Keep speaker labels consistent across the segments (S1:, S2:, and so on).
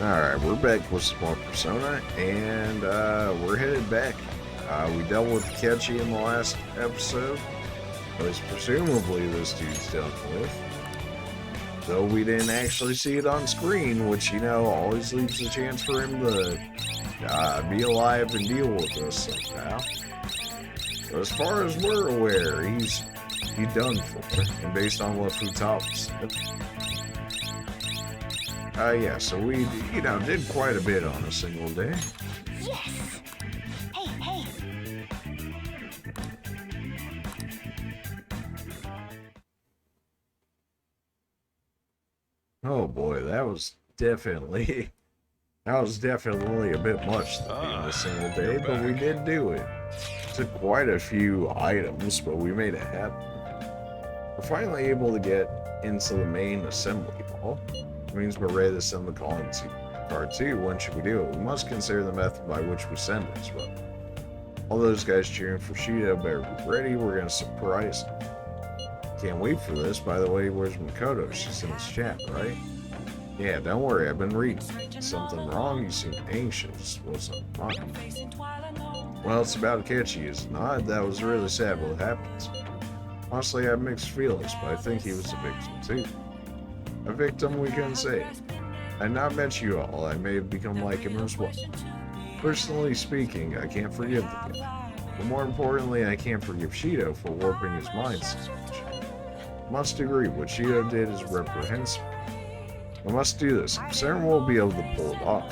S1: Alright, we're back with some more Persona, and we're headed back. We dealt with Kechi in the last episode, but presumably this dude's done with. Though we didn't actually see it on screen, which, you know, always leaves a chance for him to be alive and deal with this somehow. But as far as we're aware, he's done for, and based on what Futaba said. Yeah, so we, you know, did quite a bit on a single day.
S2: Yes! Hey!
S1: Oh boy, that was definitely a bit much to be in a single day, but we did do it. Took quite a few items, but we made it happen. We're finally able to get into the main assembly hall. It means we're ready to send the calling card too. When should we do it? We must consider the method by which we send it as well. All those guys cheering for Shido better be ready. We're gonna surprise them. Can't wait for this. By the way, where's Makoto? She's in this chat, right? Yeah, don't worry, I've been reading. Something wrong? You seem anxious. What's on your mind? Well, it's about Kechi, is it not? That was really sad what happened. Honestly, I have mixed feelings, but I think he was a victim too. A victim, we can say. I not met you all, I may have become like him as well. Personally speaking, I can't forgive the guy. But more importantly, I can't forgive Shido for warping his mind so much. Must agree, what Shido did is reprehensible. I must do this. I'm certain we'll be able to pull it off.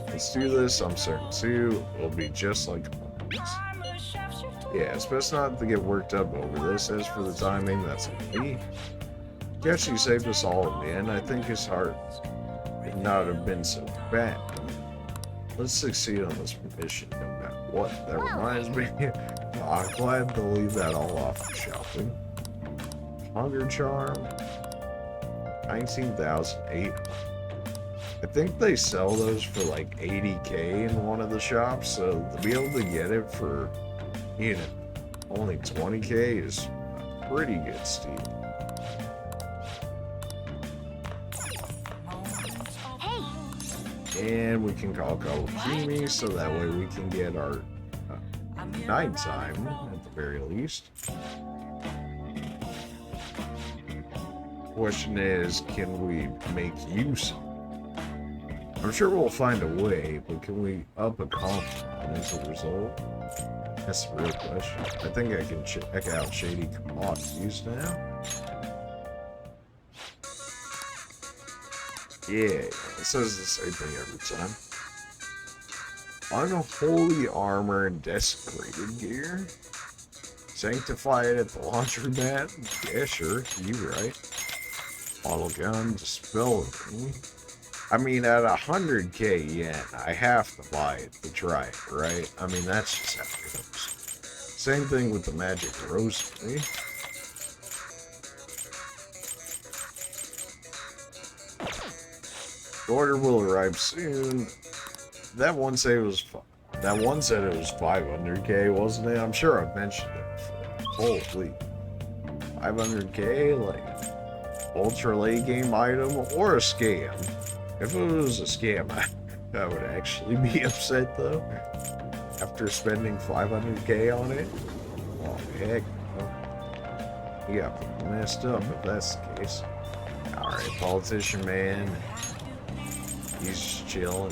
S1: Let's do this, I'm certain too. It'll be just like always. Yeah, it's best not to get worked up over this. As for the timing, that's on me. Kechi saved us all in the end. I think his heart would not have been so bad. Let's succeed on this mission no matter what. That reminds me, I'm glad to leave that all off for shopping. Hunger Charm, 19,008. I think they sell those for like 80k in one of the shops, so to be able to get it for, you know, only 20k is a pretty good steal. And we can call Kawakimi, so that way we can get our nighttime at the very least. Question is, can we make use of it? I'm sure we'll find a way, but can we up a compound as a result? That's the real question. I think I can check out shady commodities now. Yeah, it says the same thing every time. Unholy armor and desecrated gear. Sanctify it at the laundromat. Yeah, sure, you right. Model gun, dispel me. I mean, at 100k yen, I have to buy it to try it, right? I mean, that's just how it goes. Same thing with the magic rosary. The order will arrive soon. That one said it was 500k, wasn't it? I'm sure I've mentioned it before. Holy, 500k, like ultra late game item or a scam. If it was a scam, I would actually be upset though. After spending 500k on it, oh heck, no. You got people messed up if that's the case. All right, politician man. He's just chilling.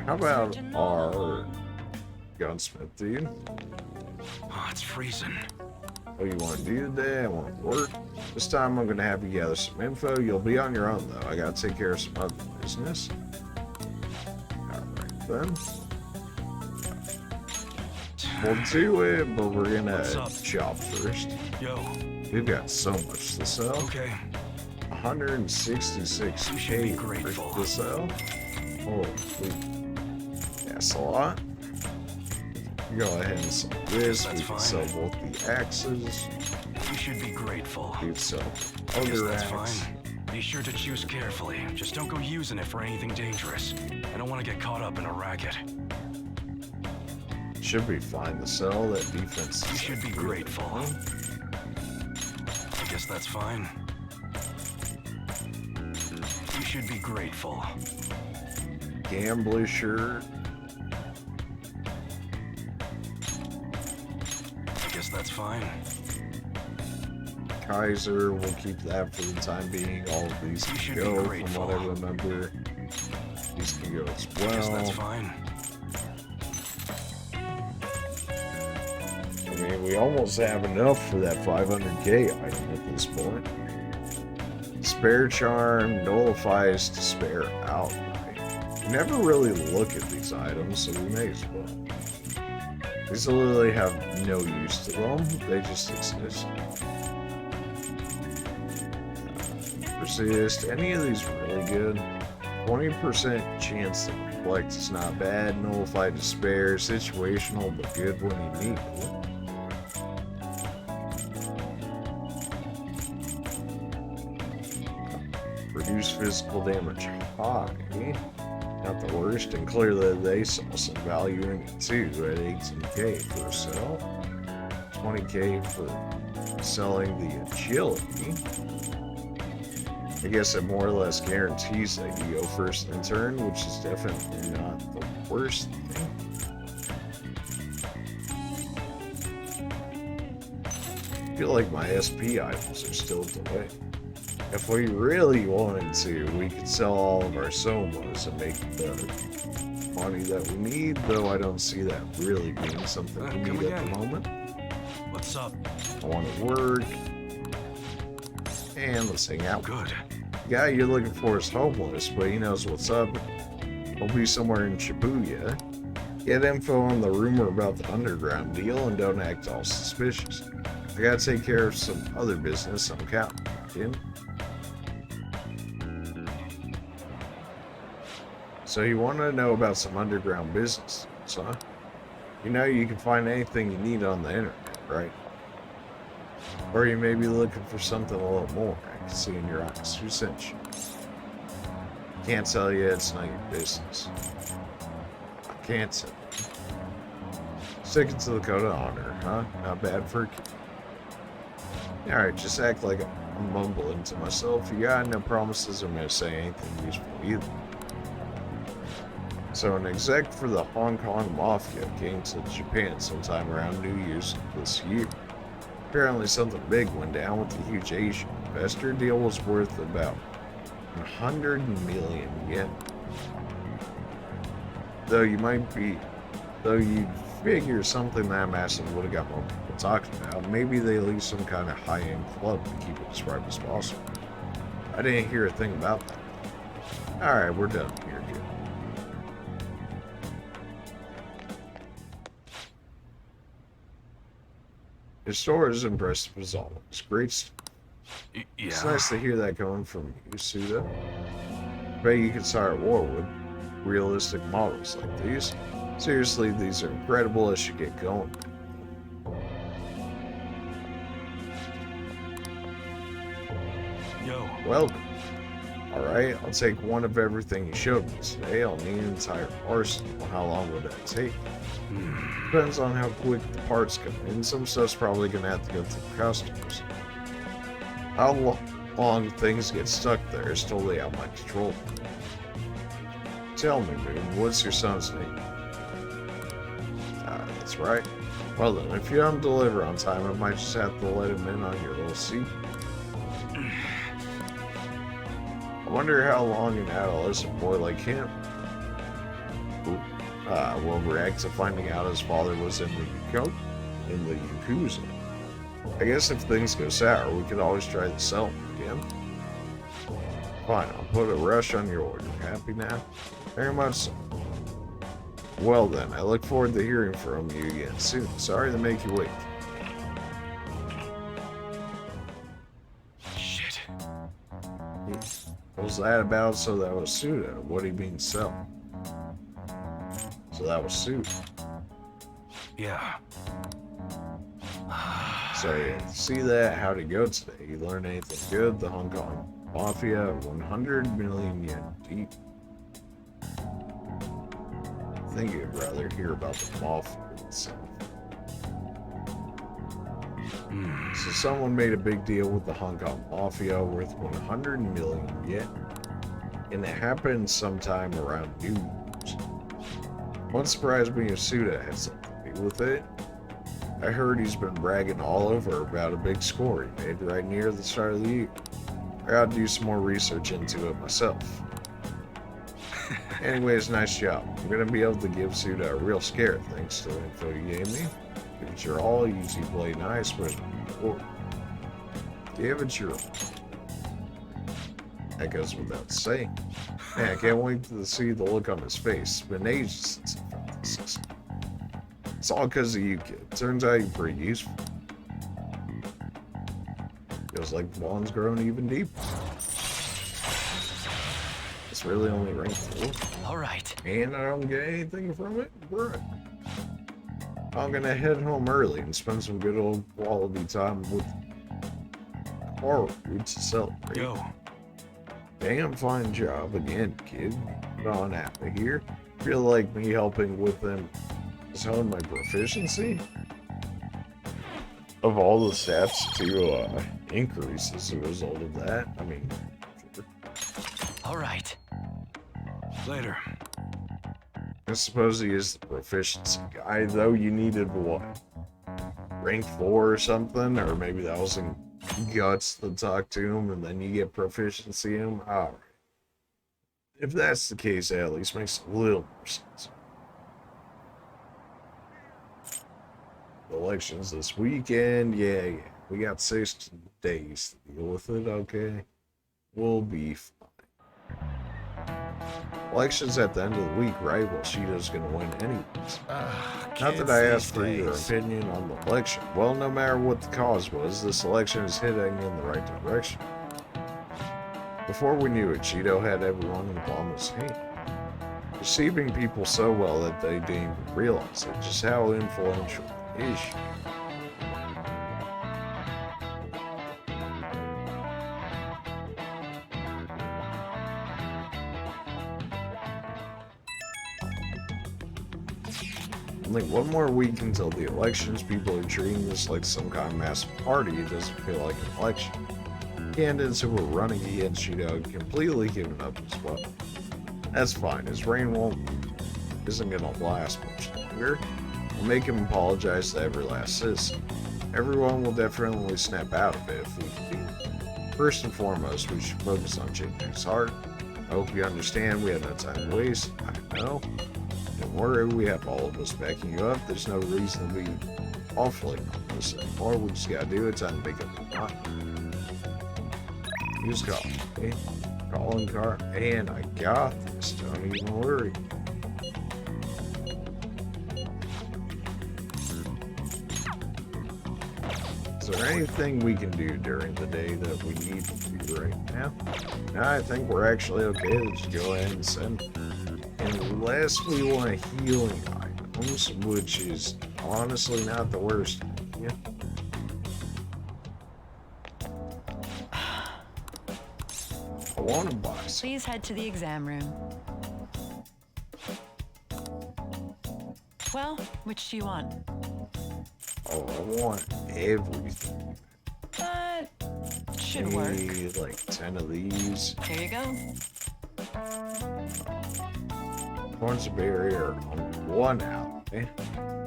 S1: How about our gunsmith, dude?
S3: Oh, it's freezing.
S1: What do you want to do today? I want to work. This time I'm going to have you gather some info. You'll be on your own, though. I got to take care of some other business. Alright, then. We'll do it, but we're going to shop first.
S3: Yo.
S1: We've got so much to sell.
S3: Okay.
S1: 166k to sell. Holy, that's a lot. Go ahead and sell this. We can sell both the axes.
S3: You should be grateful.
S1: You sell other
S3: that's
S1: axe.
S3: fine. Be sure to choose carefully. Just don't go using it for anything dangerous. I don't want to get caught up in a racket.
S1: Should be fine to sell. That defense.
S3: You should be grateful. I guess that's fine. You should be grateful.
S1: Gambler shirt.
S3: I guess that's fine.
S1: Kaiser, we'll keep that for the time being. All of these
S3: You
S1: can
S3: should be
S1: go, from
S3: grateful.
S1: what I remember. These can go as
S3: I guess that's
S1: well.
S3: fine.
S1: I mean, we almost have enough for that 500k item at this point. Spare charm nullifies to spare outright. We never really look at these items, so we may as well. These literally have no use to them, they just exist. Persist. Any of these really good? 20% chance to reflect is not bad. Nullify despair. Situational, but good when you need it. Reduce physical damage high. Not the worst, and clearly they saw some value in it too at 18k for a sell. 20k for selling the agility. I guess it more or less guarantees that you go first in turn, which is definitely not the worst thing. I feel like my SP items are still delayed. If we really wanted to, we could sell all of our somas and make the money that we need, though I don't see that really being something we
S3: Come
S1: need at
S3: again.
S1: the moment.
S3: What's up?
S1: I want to work. And let's hang out.
S3: Good.
S1: The guy you're looking for is homeless, but he knows what's up. He'll be somewhere in Shibuya. Get info on the rumor about the underground deal and don't act all suspicious. I gotta take care of some other business I'm counting in. So you want to know about some underground business, huh? You know you can find anything you need on the internet, right? Or you may be looking for something a little more. I can see in your eyes. Who sent you? Can't tell you, it's not your business. I can't tell you. Sticking to the code of honor, huh? Not bad for a kid. Alright, just act like I'm mumbling to myself. You got no promises I'm gonna say anything useful either. So an exec for the Hong Kong Mafia came to Japan sometime around New Year's this year. Apparently something big went down with the huge Asian investor. Deal was worth about 100 million yen. Though you'd figure something that massive would have got more people talking about. Maybe they leave some kind of high-end club to keep it as private as possible. I didn't hear a thing about that. Alright, we're done here, kid. Your store is impressive as always. Great stuff.
S3: Yeah.
S1: It's nice to hear that coming from you, Shido. Bet you could start a war with realistic models like these. Seriously, these are incredible. I should get going.
S3: Yo.
S1: Welcome. Alright, I'll take one of everything you showed me today. I'll need an entire arsenal. How long would that take? Depends on how quick the parts come in. Some stuff's probably gonna have to go through customers. How long things get stuck there is totally out of my control. Tell me, Moon, what's your son's name? That's right. Well then, if you don't deliver on time, I might just have to let him in on your little secret. I wonder how long an adolescent boy like him will react to finding out his father was in the Yakuza. I guess if things go sour, we could always try to sell him again. Fine, I'll put a rush on your order. Happy now? Very much so. Well then, I look forward to hearing from you again soon. Sorry to make you wait.
S3: Shit.
S1: What was that about? So that was Suda. What do you mean sell? So that was Suda.
S3: Yeah.
S1: So yeah, see that? How'd it go today? You learn anything good? The Hong Kong Mafia, 100 million yen deep. I think you'd rather hear about the Mafia itself. So someone made a big deal with the Hong Kong Mafia worth 100 million yen. and it happened sometime around New Year's. Wouldn't surprise me if Suda had something to do with it. I heard he's been bragging all over about a big score he made right near the start of the year. I gotta do some more research into it myself. Anyways, nice job. I'm gonna be able to give Suda a real scare thanks to the info you gave me. Give it your all, usually play nice, but give it your all. That goes without saying. Man, I can't wait to see the look on his face. It's been ages since I found this system. It's all because of you, kid. Turns out you're pretty useful. Feels like the bond's grown even deeper. It's really only rank 4.
S3: All right.
S1: And I don't get anything from it? Bruh. I'm gonna head home early and spend some good old quality time with Carl to celebrate.
S3: Go.
S1: Damn fine job again, kid. Get on out of here. Feel like me helping with them is hone my proficiency? Of all the stats to increase as a result of that, I mean, sure.
S3: All right. Later.
S1: I suppose he is the proficiency guy, though. You needed what? Rank 4 or something? Or maybe that was in Guts to talk to him and then you get proficiency in him? Alright. If that's the case, that at least makes a little more sense. Elections this weekend, yeah. We got 6 days to deal with it, okay? We'll be fine. Elections at the end of the week, right? Well, Shido's gonna win anyways. Not that I asked for your opinion on the election. Well, no matter what the cause was, this election is heading in the right direction. Before we knew it, Shido had everyone in the palm of his hand. Deceiving people so well that they didn't even realize it, just how influential is she? Only one more week until the elections. People are treating this like some kind of massive party. It doesn't feel like an election. Candidates who were running against Shido had completely given up as well. That's fine. His reign isn't gonna last much longer. We'll make him apologize to every last citizen. Everyone will definitely snap out of it if we can do it. First and foremost, we should focus on changing his heart. I hope you understand we have no time to waste. I know. Don't worry, we have all of us backing you up. There's no reason to be awfully on this anymore. We just gotta do it. Time to make up our mind. Use call. Okay? Calling car. And I got this. Don't even worry. Is there anything we can do during the day that we need to do right now? No, I think we're actually okay to just go ahead and send. Unless we want healing items, which is honestly not the worst. Yeah. I want to buy some.
S2: Please head to the exam room. Well, which do you want?
S1: Oh, I want everything.
S2: Should work.
S1: Maybe like 10 of these.
S2: Here you go.
S1: Points of barrier on 1 out. Eh?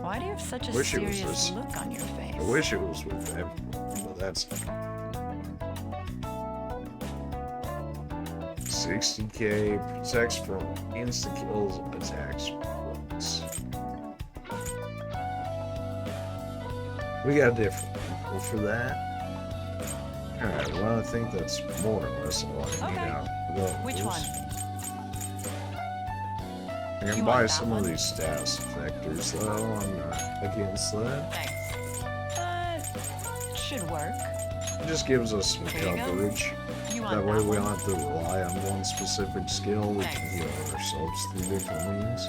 S2: Why do you have such a
S1: Wish it was
S2: serious
S1: this.
S2: look on your face?
S1: I wish it was with everyone, but that's 60k, protects from insta kills, attacks once. We got different people for that. Alright, well I think that's more or less all I need
S2: Okay.
S1: out of those.
S2: Which one?
S1: I can
S2: You
S1: buy
S2: want that
S1: some
S2: one?
S1: of these status effectors though, I'm not against that.
S2: Thanks. Should work.
S1: It just gives us some
S2: Here you go.
S1: coverage.
S2: You want
S1: That way we
S2: one?
S1: don't have to rely on one specific skill. We can
S2: Thanks.
S1: heal ourselves through different means.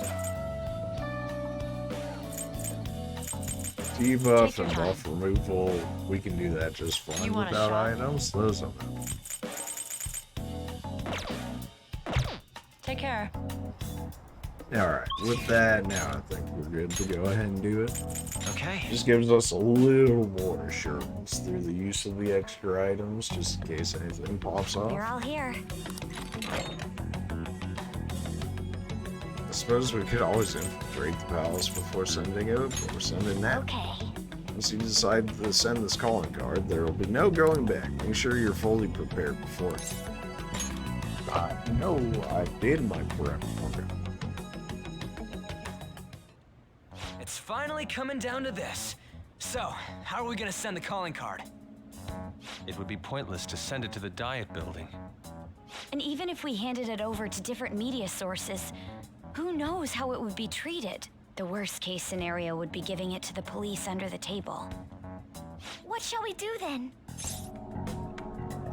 S1: Debuff
S2: Take your
S1: and buff removal, we can do that just fine
S2: You want a
S1: without
S2: shot?
S1: items. Those are
S2: Take care.
S1: alright. With that, now I think we're good to go ahead and do it.
S3: Okay.
S1: Just gives us a little more assurance through the use of the extra items, just in case anything pops
S2: You're
S1: off.
S2: all here.
S1: I suppose we could always infiltrate the palace before sending it, but we're sending now.
S4: Okay.
S1: Once you decide to send this calling card, there will be no going back. Make sure you're fully prepared before. I know I did my prep. Okay.
S5: It's finally coming down to this. So, how are we gonna send the calling card?
S3: It would be pointless to send it to the Diet Building.
S4: And even if we handed it over to different media sources, who knows how it would be treated? The worst case scenario would be giving it to the police under the table. What shall we do then?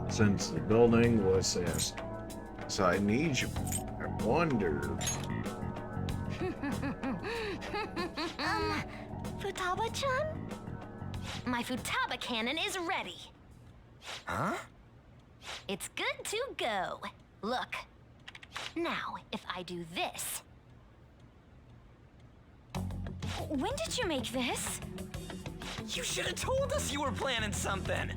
S1: Since the building was asked, so I need you. I wonder.
S4: Futaba-chan? My Futaba cannon is ready.
S5: Huh?
S4: It's good to go. Look. Now, if I do this. When did you make this?
S5: You should have told us you were planning something.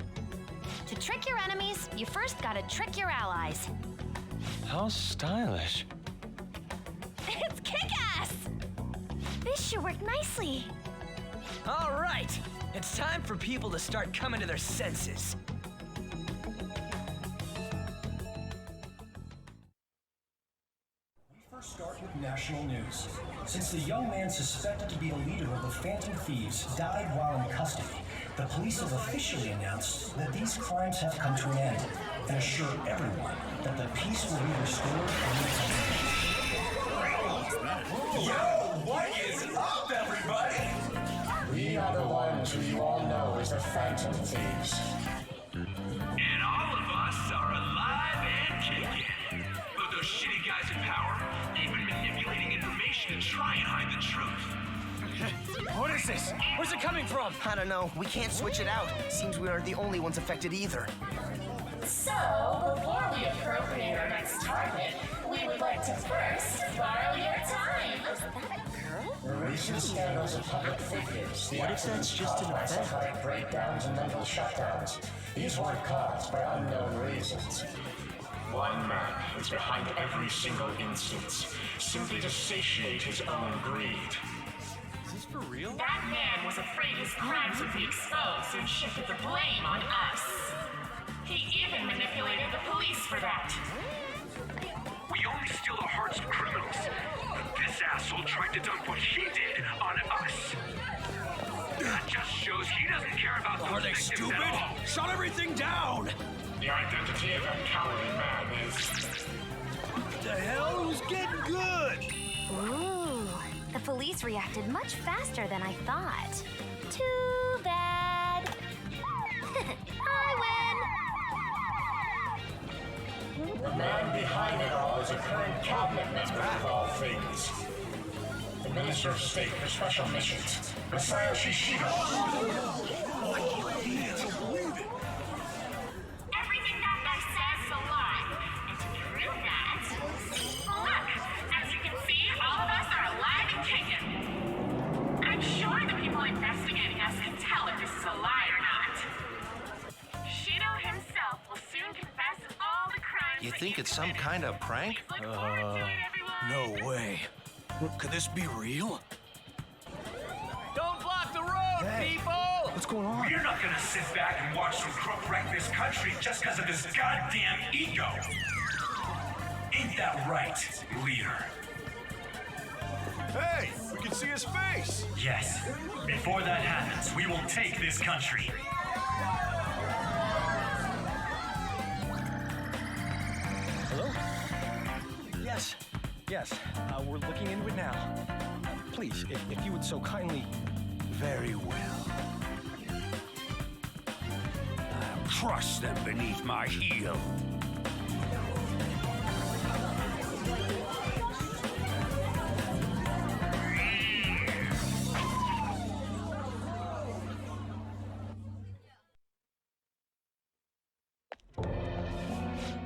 S4: To trick your enemies, you first gotta trick your allies.
S3: How stylish.
S4: It's kick-ass! This should work nicely.
S5: All right, it's time for people to start coming to their senses.
S6: First start with national news. Since the young man suspected to be the leader of the Phantom Thieves died while in custody, the police have officially announced that these crimes have come to an end and assure everyone that the peace will be restored anytime.
S7: Yo, what is up, everybody?
S6: We are the ones who you all know as the Phantom Thieves.
S7: And all of us are alive and kicking. But those shitty guys in power, they've been manipulating information to try and hide the truth.
S5: What is this? Where's it coming from?
S8: I don't know. We can't switch it out. Seems we aren't the only ones affected either.
S9: So, before we appropriate our next target, we would like to first borrow your time.
S4: Is that a girl?
S6: The recent scandals of public figures, the accidents caused by psychotic breakdowns and mental shutdowns, these weren't caused by unknown reasons.
S7: One man is behind every single instance, simply to satiate his own greed.
S3: Is this for real?
S9: That man was afraid his crimes would be exposed and shifted the blame on us. He even manipulated the police for that.
S7: We only steal the hearts of criminals. But this asshole tried to dump what he did on us. That just shows he doesn't care about those victims at all.
S3: Shut everything down!
S7: The identity of that cowardly man is...
S3: What the hell? Who's getting good?
S4: Ooh, the police reacted much faster than I thought. Too bad. I win.
S6: The man behind it all is a current cabinet member of all things. The Minister of State for Special Missions, Messiah Shido.
S9: Everything that guy says is a lie. And to prove that, look, as you can see, all of us are alive and kicking. I'm sure the people investigating us can tell if this is a lie or not. Shido himself will soon confess all the crimes.
S8: You
S9: that
S8: think
S9: you've
S8: it's some
S9: committed.
S8: kind of prank?
S9: Please look forward to it, everyone.
S3: No way. Could this be real?
S5: Don't block the road, people!
S3: What's going on?
S7: We're not gonna sit back and watch some crook wreck this country just because of his goddamn ego. Ain't that right, leader?
S3: Hey, we can see his face.
S7: Yes. Before that happens, we will take this country.
S5: Hello? Yes. Yes. We're looking into it now. Please, if you would so kindly...
S3: Very well. I'll crush them beneath my heel.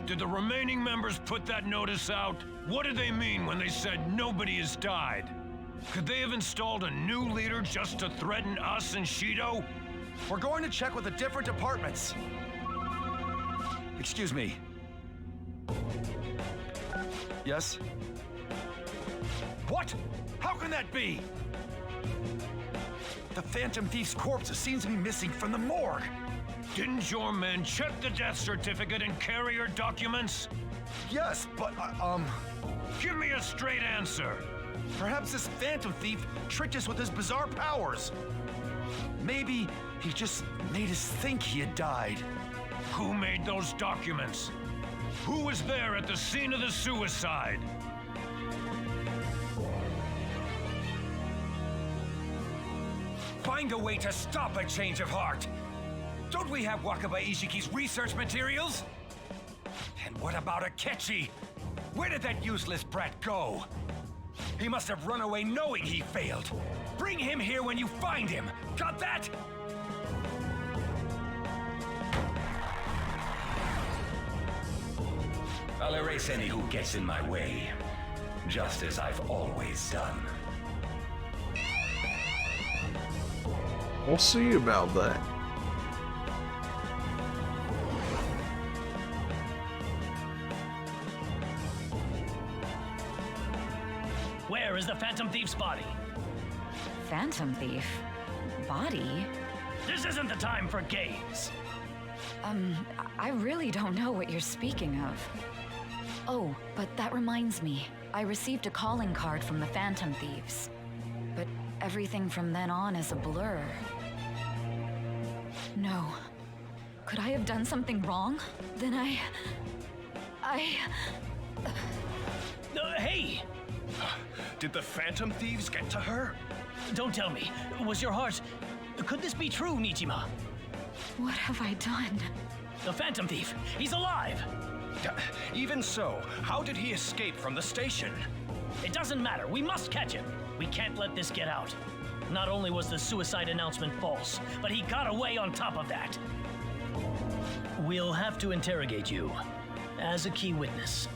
S3: Did the remaining members put that notice out? What did they mean when they said nobody has died? Could they have installed a new leader just to threaten us and Shido?
S8: We're going to check with the different departments.
S10: Excuse me. Yes? What? How can that be? The Phantom Thief's corpse seems to be missing from the morgue.
S3: Didn't your men check the death certificate and carrier documents?
S10: Yes, but,
S3: Give me a straight answer.
S10: perhaps this Phantom Thief tricked us with his bizarre powers. Maybe he just made us think he had died.
S3: Who made those documents? Who was there at the scene of the suicide?
S10: Find a way to stop a change of heart. Don't we have Wakaba Ishiki's research materials? And what about Akechi? Where did that useless brat go? He must have run away knowing he failed. Bring him here when you find him. Got that?
S11: I'll erase any who gets in my way, just as I've always done.
S1: We'll see about that.
S12: Where is the Phantom Thief's body?
S2: Phantom Thief? Body?
S12: This isn't the time for games.
S2: I really don't know what you're speaking of. Oh, but that reminds me. I received a calling card from the Phantom Thieves. But everything from then on is a blur. No. Could I have done something wrong? Then
S12: Hey!
S10: Did the Phantom Thieves get to her?
S12: Don't tell me. Was your heart... Could this be true, Nijima?
S2: what have I done?
S12: The Phantom Thief, he's alive!
S10: Even so, how did he escape from the station?
S12: It doesn't matter. We must catch him. We can't let this get out. Not only was the suicide announcement false, but he got away on top of that. We'll have to interrogate you as a key witness.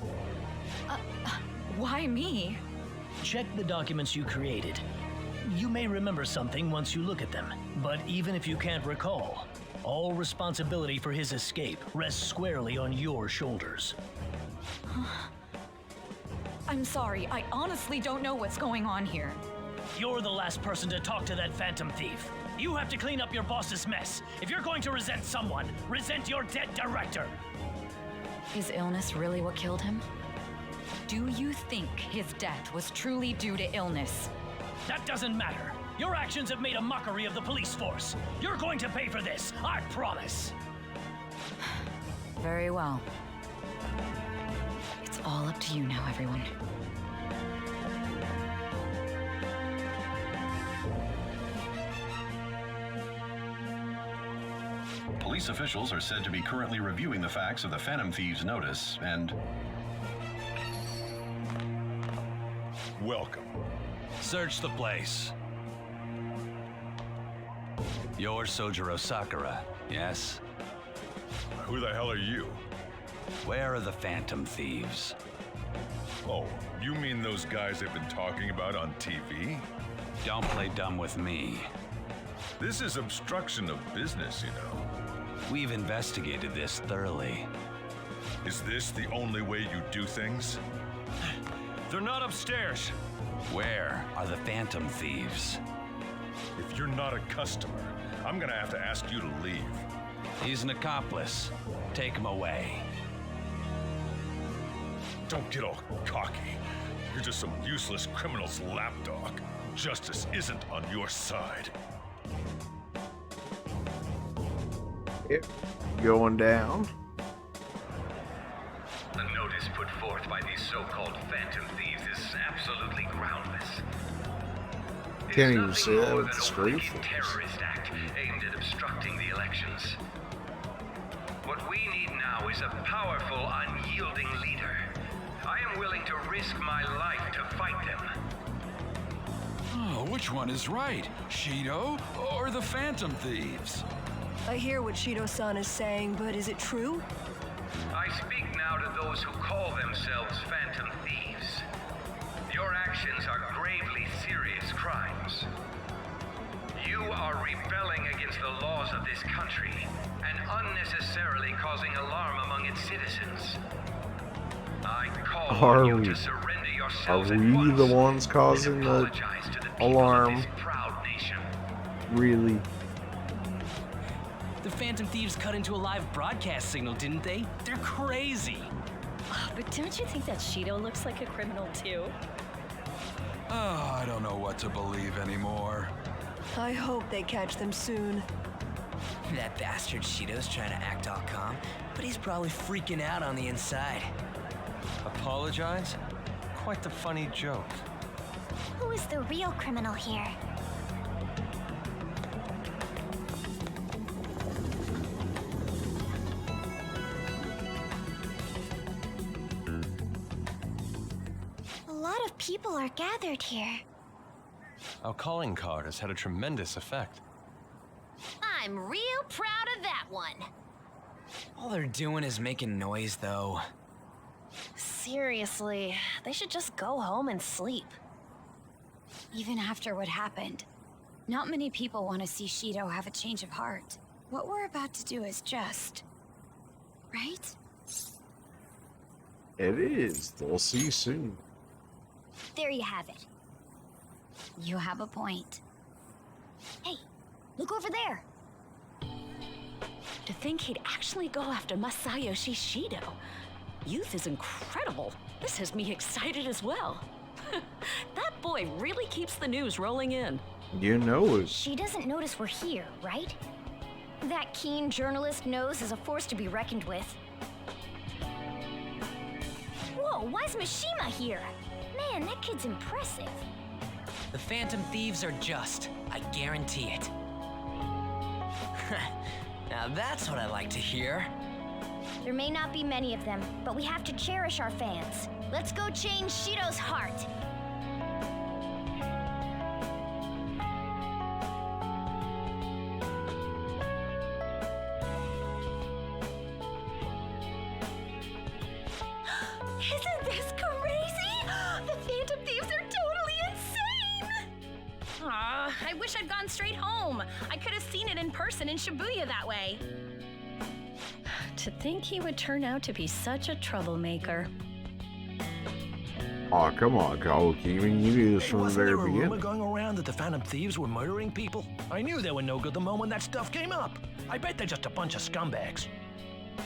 S2: Why me?
S12: Check the documents you created. You may remember something once you look at them, but even if you can't recall, all responsibility for his escape rests squarely on your shoulders.
S2: I'm sorry, I honestly don't know what's going on here.
S12: You're the last person to talk to that Phantom Thief. You have to clean up your boss's mess. If you're going to resent someone, resent your dead director.
S2: Is illness really what killed him? Do you think his death was truly due to illness?
S12: That doesn't matter. Your actions have made a mockery of the police force. You're going to pay for this, I promise.
S2: Very well. It's all up to you now, everyone.
S13: Police officials are said to be currently reviewing the facts of the Phantom Thieves' notice and...
S10: Welcome.
S14: Search the place. You're Sojiro Sakura, yes?
S10: Who the hell are you?
S14: Where are the Phantom Thieves?
S10: Oh, you mean those guys they've been talking about on TV?
S14: Don't play dumb with me.
S10: This is obstruction of business, you know.
S14: We've investigated this thoroughly.
S10: Is this the only way you do things?
S3: They're not upstairs.
S14: Where are the Phantom Thieves?
S10: If you're not a customer, I'm gonna have to ask you to leave.
S14: He's an accomplice. Take him away.
S10: Don't get all cocky. You're just some useless criminal's lapdog. Justice isn't on your side.
S1: Yep. Going down.
S11: The notice put forth by these so-called Phantom Thieves is absolutely groundless.
S1: Can't even say that with the straight
S11: face. Terrorist act aimed at obstructing the elections. What we need now is a powerful, unyielding leader. I am willing to risk my life to fight them.
S15: Oh, which one is right? Shido or the Phantom Thieves?
S16: I hear what Shido-san is saying, but is it true?
S11: I speak now to those who call themselves Phantom Thieves. Your actions are gravely serious crimes. You are rebelling against the laws of this country and unnecessarily causing alarm among its citizens. I call on you to surrender your yourselves
S1: Are
S11: at
S1: we
S11: once
S1: the ones causing
S11: and
S1: the
S11: apologize to the people
S1: alarm?
S11: of this proud nation.
S1: Really?
S17: The Phantom Thieves cut into a live broadcast signal, didn't they? They're crazy.
S18: But don't you think that Shido looks like a criminal too?
S15: Oh, I don't know what to believe anymore.
S16: I hope they catch them soon.
S17: That bastard Shido's trying to act all calm, but he's probably freaking out on the inside.
S5: Apologize? Quite the funny joke.
S4: Who is the real criminal here? A lot of people are gathered here.
S5: Our calling card has had a tremendous effect.
S18: I'm real proud of that one.
S17: All they're doing is making noise, though.
S18: Seriously, they should just go home and sleep.
S2: Even after what happened, not many people want to see Shido have a change of heart. What we're about to do is just... right?
S1: It is. They'll see soon.
S4: There you have it.
S2: You have a point.
S4: Hey, look over there.
S18: To think he'd actually go after Masayoshi Shido. Youth is incredible. This has me excited as well. That boy really keeps the news rolling in.
S1: You know it.
S4: She doesn't notice we're here, right? That keen journalist knows is a force to be reckoned with. Whoa, why's Mishima here? Man, that kid's impressive.
S17: The Phantom Thieves are just. I guarantee it. Now that's what I like to hear.
S4: There may not be many of them, but we have to cherish our fans. Let's go change Shido's heart.
S18: Isn't this crazy? The Phantom Thieves are totally insane! Aw, I wish I'd gone straight home. I could have seen it in person in Shibuya that way. To think he would turn out to be such a troublemaker.
S1: Aw, come on, Kawakimi. You knew this from the
S19: Wasn't
S1: very
S19: there a rumor
S1: beginning.
S19: going around that the Phantom Thieves were murdering people? I knew they were no good the moment that stuff came up. I bet they're just a bunch of scumbags.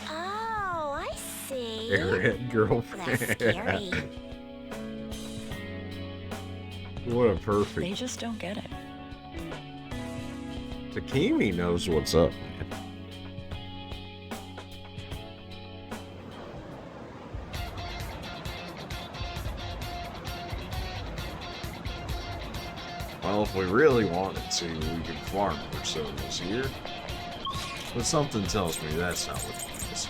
S4: Oh, I see.
S1: Airhead girlfriend.
S4: That's scary.
S1: What a perfect.
S18: They just don't get it.
S1: Takemi knows what's up, man. Well, if we really wanted to, we could farm more sodas here. But something tells me that's not what it is.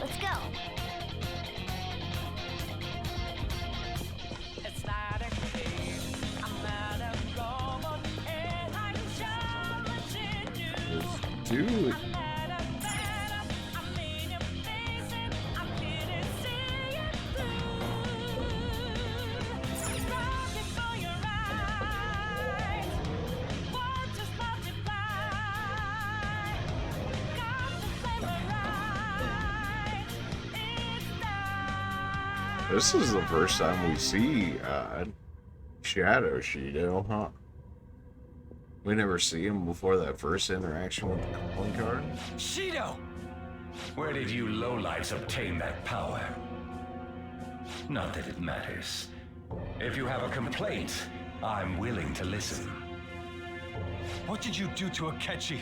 S4: Let's go.
S1: Let's do it. This is the first time we see Shadow Shido, huh? We never see him before that first interaction with the calling card.
S10: Shido!
S11: Where did you lowlifes obtain that power? Not that it matters. If you have a complaint, I'm willing to listen.
S3: What did you do to Akechi?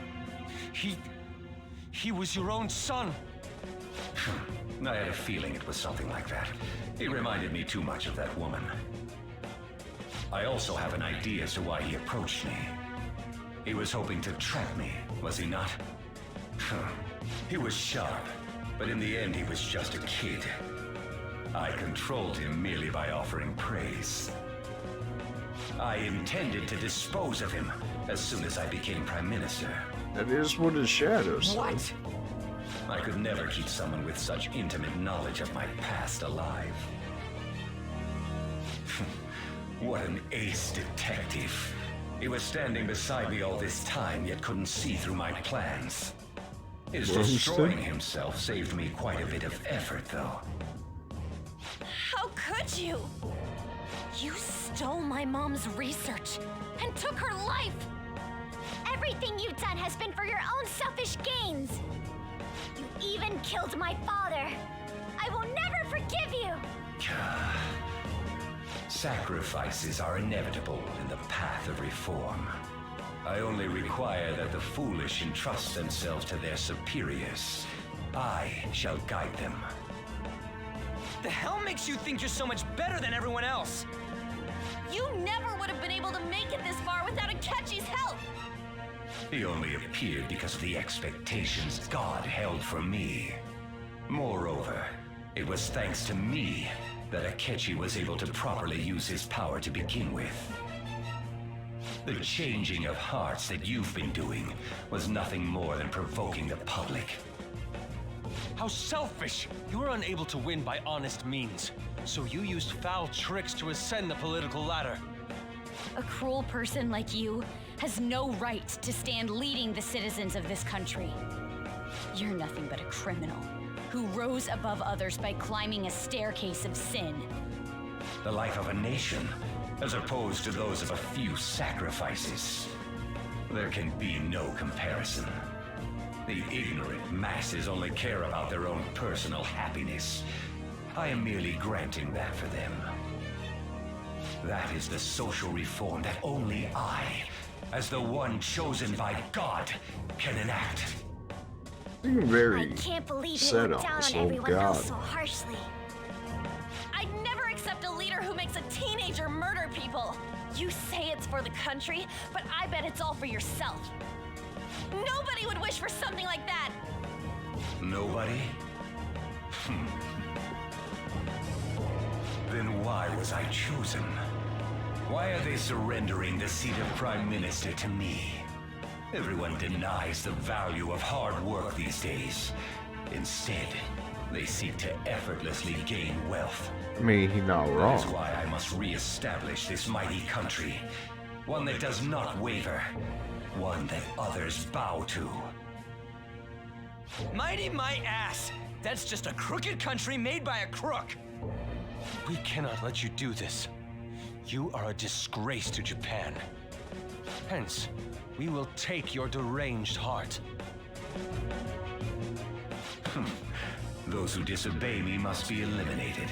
S3: He was your own son.
S11: I had a feeling it was something like that. He reminded me too much of that woman. I also have an idea as to why he approached me. He was hoping to trap me, was he not? He was sharp, but in the end he was just a kid. I controlled him merely by offering praise. I intended to dispose of him as soon as I became Prime Minister.
S1: That is what his shadow said.
S11: What? I could never keep someone with such intimate knowledge of my past alive. What an ace detective.
S10: He was standing beside me all this time, yet couldn't see through my plans. His
S1: Well,
S10: destroying himself saved me quite a bit of effort, though.
S18: How could you? You stole my mom's research and took her life.
S4: Everything you've done has been for your own selfish gains. You even killed my father. I will never forgive you.
S10: Sacrifices are inevitable in the path of reform. I only require that the foolish entrust themselves to their superiors. I shall guide them.
S17: The hell makes you think you're so much better than everyone else?
S18: You never would have been able to make it this far without Akechi's help.
S10: He only appeared because of the expectations God held for me. Moreover, it was thanks to me that Akechi was able to properly use his power to begin with. The changing of hearts that you've been doing was nothing more than provoking the public.
S5: How selfish! You were unable to win by honest means, so you used foul tricks to ascend the political ladder.
S4: A cruel person like you has no right to stand leading the citizens of this country. You're nothing but a criminal who rose above others by climbing a staircase of sin.
S10: The life of a nation, as opposed to those of a few sacrifices. There can be no comparison. The ignorant masses only care about their own personal happiness. I am merely granting that for them. That is the social reform that only I, as the one chosen by God, can enact.
S1: You're very
S4: I can't believe you
S1: set
S4: look
S1: on
S4: down
S1: this,
S4: on
S1: oh
S4: everyone
S1: God.
S4: else so harshly.
S18: I'd never accept a leader who makes a teenager murder people. You say it's for the country, but I bet it's all for yourself. Nobody would wish for something like that.
S10: Nobody? Then why was I chosen? Why are they surrendering the seat of Prime Minister to me? Everyone denies the value of hard work these days. Instead, they seek to effortlessly gain wealth.
S1: I mean, he's not wrong.
S10: That's why I must re-establish this mighty country. One that does not waver. One that others bow to.
S17: Mighty my ass! That's just a crooked country made by a crook!
S5: We cannot let you do this. You are a disgrace to Japan. Hence, we will take your deranged heart.
S10: Those who disobey me must be eliminated.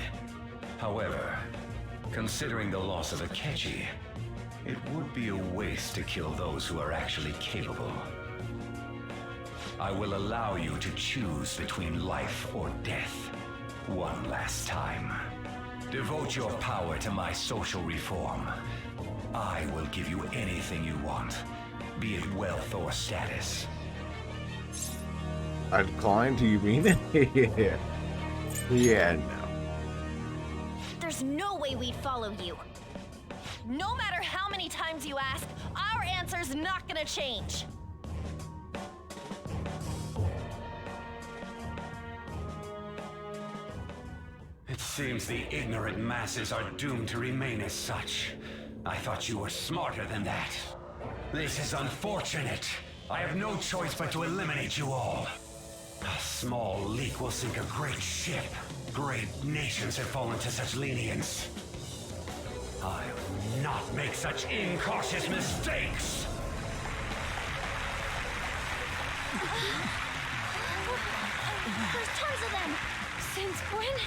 S10: However, considering the loss of Akechi, it would be a waste to kill those who are actually capable. I will allow you to choose between life or death. One last time. Devote your power to my social reform. I will give you anything you want, be it wealth or status.
S1: I decline, do you mean it? Yeah, no.
S18: There's no way we'd follow you. No matter how many times you ask, our answer's not gonna change.
S10: It seems the ignorant masses are doomed to remain as such. I thought you were smarter than that. This is unfortunate. I have no choice but to eliminate you all. A small leak will sink a great ship. Great nations have fallen to such lenience. I will not make such incautious mistakes!
S18: There's tons of them! Since when?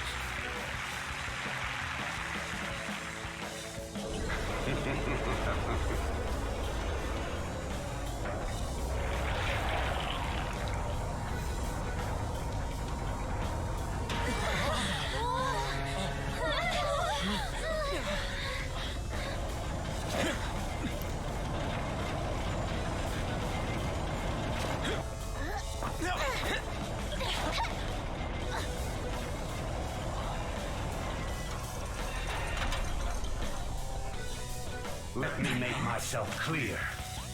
S10: Let me make myself clear.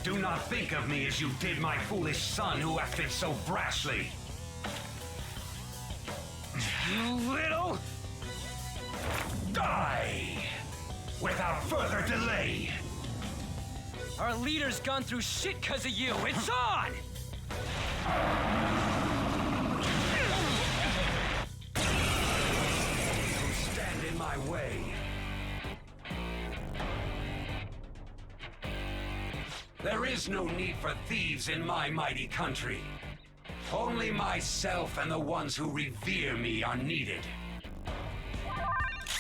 S10: Do not think of me as you did my foolish son who acted so brashly. You little... Die! Without further delay! Our leader's gone through shit because of you. It's on!
S7: Don't stand in my way. There is no need for thieves in my mighty country. Only myself and the ones who revere me are needed.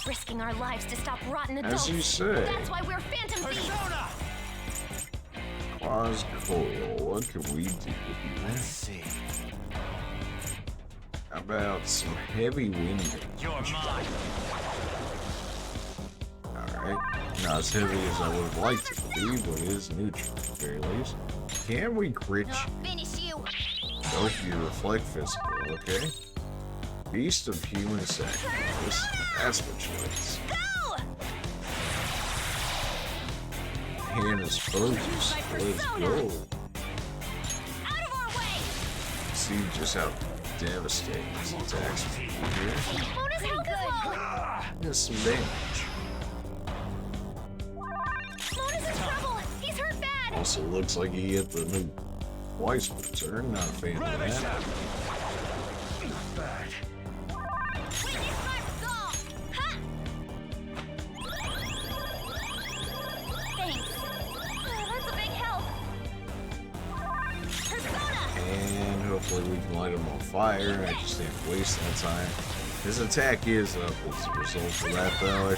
S18: Risking our lives to stop rotten adults.
S1: As you say.
S18: That's why we're Phantom Thieves.
S1: Claus Coil, what can we do here?
S5: Let's see.
S1: How about some heavy wind?
S10: You're mine.
S1: Alright. Not as heavy as I would have liked it to be, but it is neutral at the very least. Can we crit you?
S18: Finish you.
S1: Oh, you reflect physical, okay. Beast of human sacrifice. That's what she likes. Hand is focused. Let's go.
S18: Out of our way.
S1: See just how devastating this attacks will be here.
S18: Mona's health is low.
S1: There's some damage.
S18: Mona's in trouble. He's hurt bad.
S1: Also looks like he hit the new twice per turn. Not a fan of that.
S7: Not bad.
S18: Witness my resolve. Ha! Thanks. That's a big help. Persona.
S1: And hopefully we can light him on fire. I just didn't waste that time. His attack is up as a result of that, though. I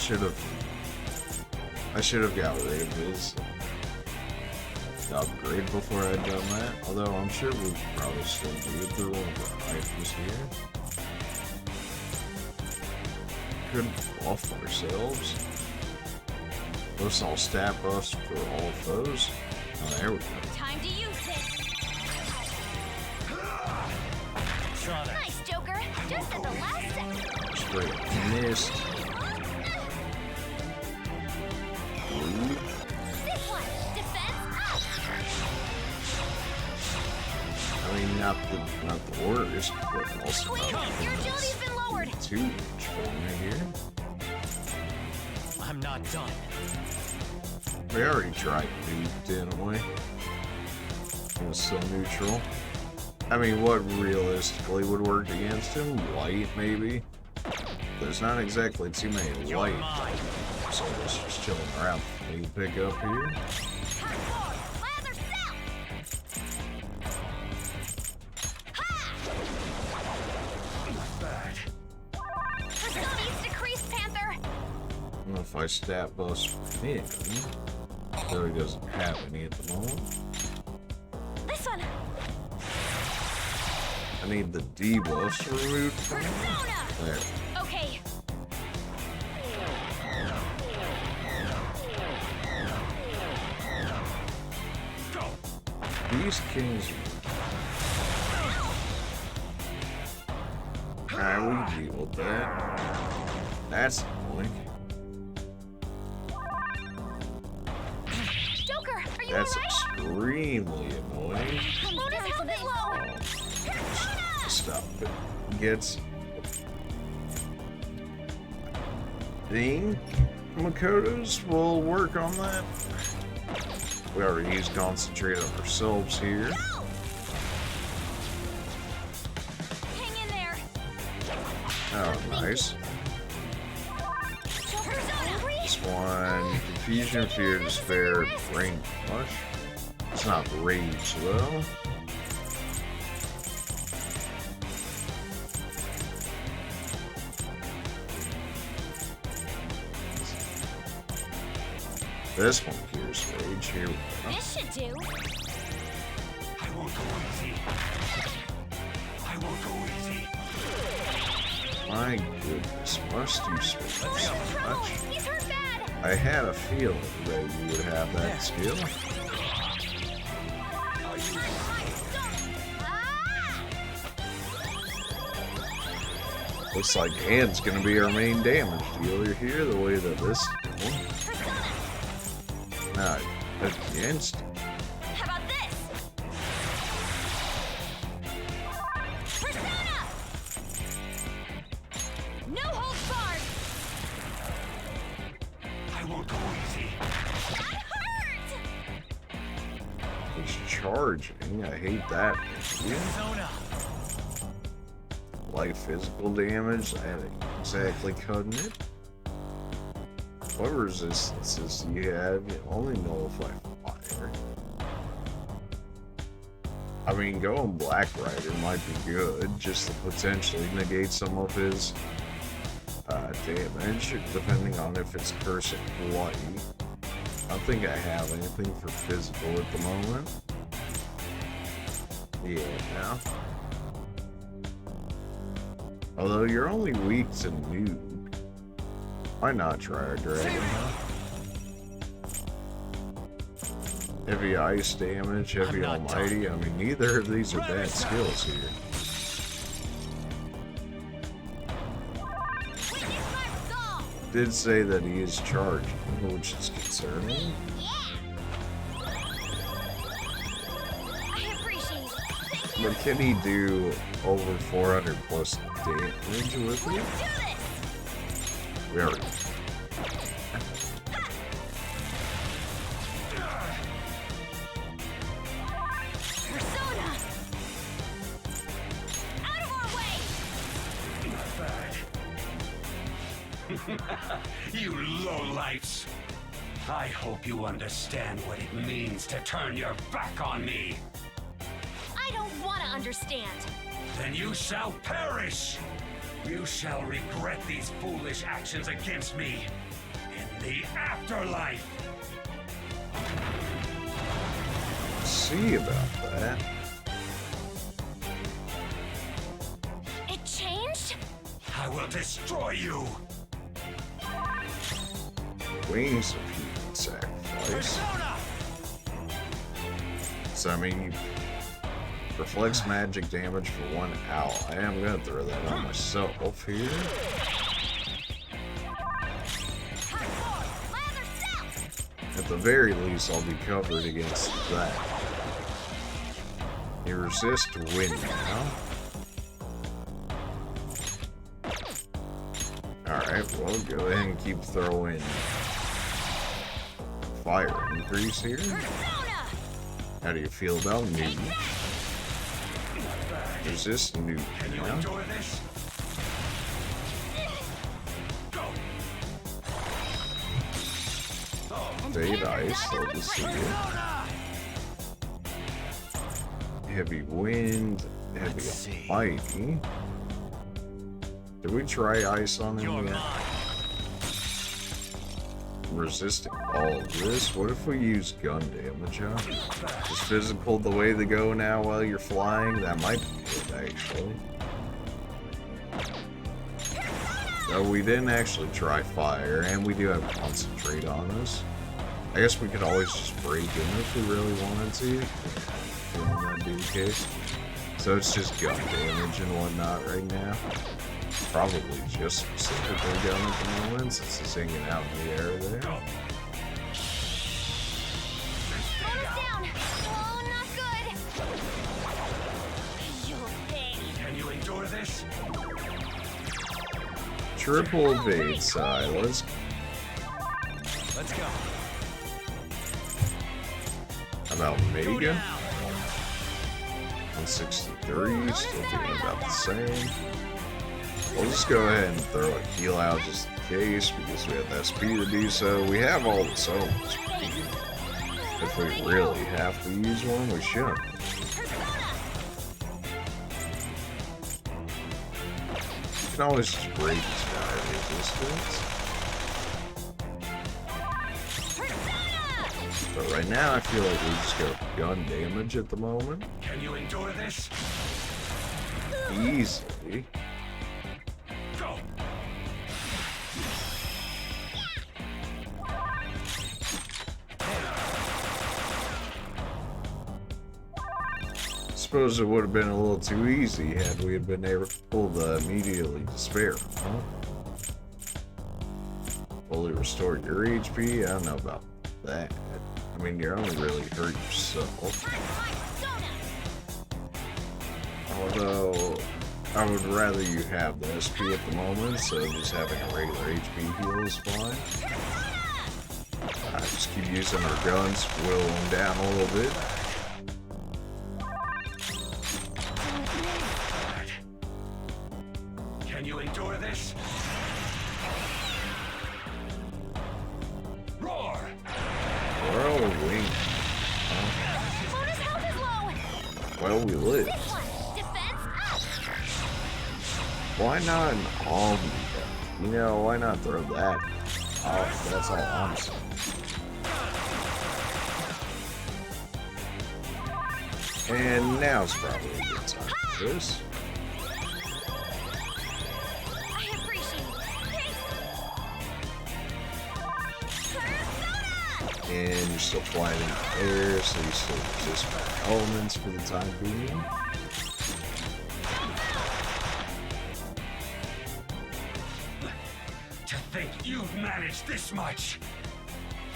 S1: should have got rid of his upgrade before I'd done that. Although I'm sure we could probably still do it through one of our items here. Could buff ourselves. Those all stat buffs for all foes. Oh, there we go.
S18: Time to use this. Nice, Joker. Just at the last second.
S1: Straight missed.
S18: This one. Defense up.
S1: I mean, not the worst, but also
S18: Quick, your agility's been lowered.
S1: too much for me here.
S10: I'm not done.
S1: We already tried duped in a way. It was still neutral. I mean, what realistically would work against him? Light, maybe? There's not exactly too many light. So it's just chilling around. Can you pick up here?
S18: Personi's decreased, Panther.
S1: I don't know if I stat bust for him. Though he doesn't have any at the moment.
S18: This one.
S1: I need the debuffs removed from him. There.
S18: Okay.
S1: These kings. Alright, we deal with that. That's annoying.
S18: Joker, are you
S1: That's
S18: alright?
S1: extremely annoying.
S18: Mona's health is low.
S1: Stop it. Gets. Ding. Makoto's will work on that. We already used concentrate on ourselves here.
S18: Hang in there.
S1: Oh, nice. This one, confusion, fear, despair, brain flush. It's not rage though. This one cures rage. Here we go.
S18: This should do.
S7: I won't go easy. I won't go easy.
S1: My goodness, must you spend so much?
S18: He's hurt bad.
S1: I had a feeling that you would have that skill. Looks like Anne's gonna be our main damage dealer here, the way that this is going. Not against.
S18: How about this? Persona! No holds barred.
S7: I won't go easy.
S18: That hurt.
S1: charging. I hate that. Yeah. Like physical damage, that ain't exactly cutting it. What resistances you have? You only nullify fire. I mean, going Black Rider might be good, just to potentially negate some of his damage, depending on if it's curse or bloody. I don't think I have anything for physical at the moment. Yeah, now. Although you're only weak to nude. Why not try a dragon, huh? Heavy ice damage, heavy almighty. I mean, neither of these are bad skills here. Did say that he is charged, which is concerning. But can he do over 400 plus damage with it? We already.
S7: You lowlifes! I hope you understand what it means to turn your back on me.
S18: I don't want to understand.
S7: Then you shall perish! You shall regret these foolish actions against me in the afterlife!
S1: See about that.
S18: It changed?
S7: I will destroy you!
S1: Wings of human sacrifice. So I mean, reflects magic damage for 1 hour. I am gonna throw that on myself here. At the very least, I'll be covered against that. You resist wind now. Alright, well, go ahead and keep throwing fire increase here. How do you feel about nude? Resist nude.
S7: Can you endure this? Go.
S1: Fade ice, love to see it. Heavy wind, heavy almighty. Did we try ice on him yet? Resisting all of this. What if we use gun damage, huh? Just physical the way they go now while you're flying? That might be good, actually. No, we didn't actually try fire, and we do have concentrate on us. I guess we could always just break in if we really wanted to. Wouldn't that be the case? So it's just gun damage and whatnot right now. Probably just specifically gun at the moment, since it's hanging out in the air there.
S7: Can you endure this?
S1: Triple evade side. Let's
S5: go.
S1: About Mega? 163, still doing about the same. We'll just go ahead and throw a heal out just in case, because we have the SP to do so. We have all the souls. If we really have to use one, we should. You can always just break this guy resistance. But right now, I feel like we just go gun damage at the moment.
S7: Can you endure this?
S1: Easily.
S7: Go.
S1: Suppose it would have been a little too easy had we had been able to immediately despair, huh? Fully restore your HP? I don't know about that. I mean, you're only really hurt yourself. Although, I would rather you have the SP at the moment, so just having a regular HP heal is fine. Just keep using our guns, whittle them down a little bit. Well, we live. Why not an Omni? You know, why not throw that? Oh, that's all I'm saying. And now's probably a good time for this. And you're still flying in the air, so you still resist bad elements for the time being.
S10: To think you've managed this much!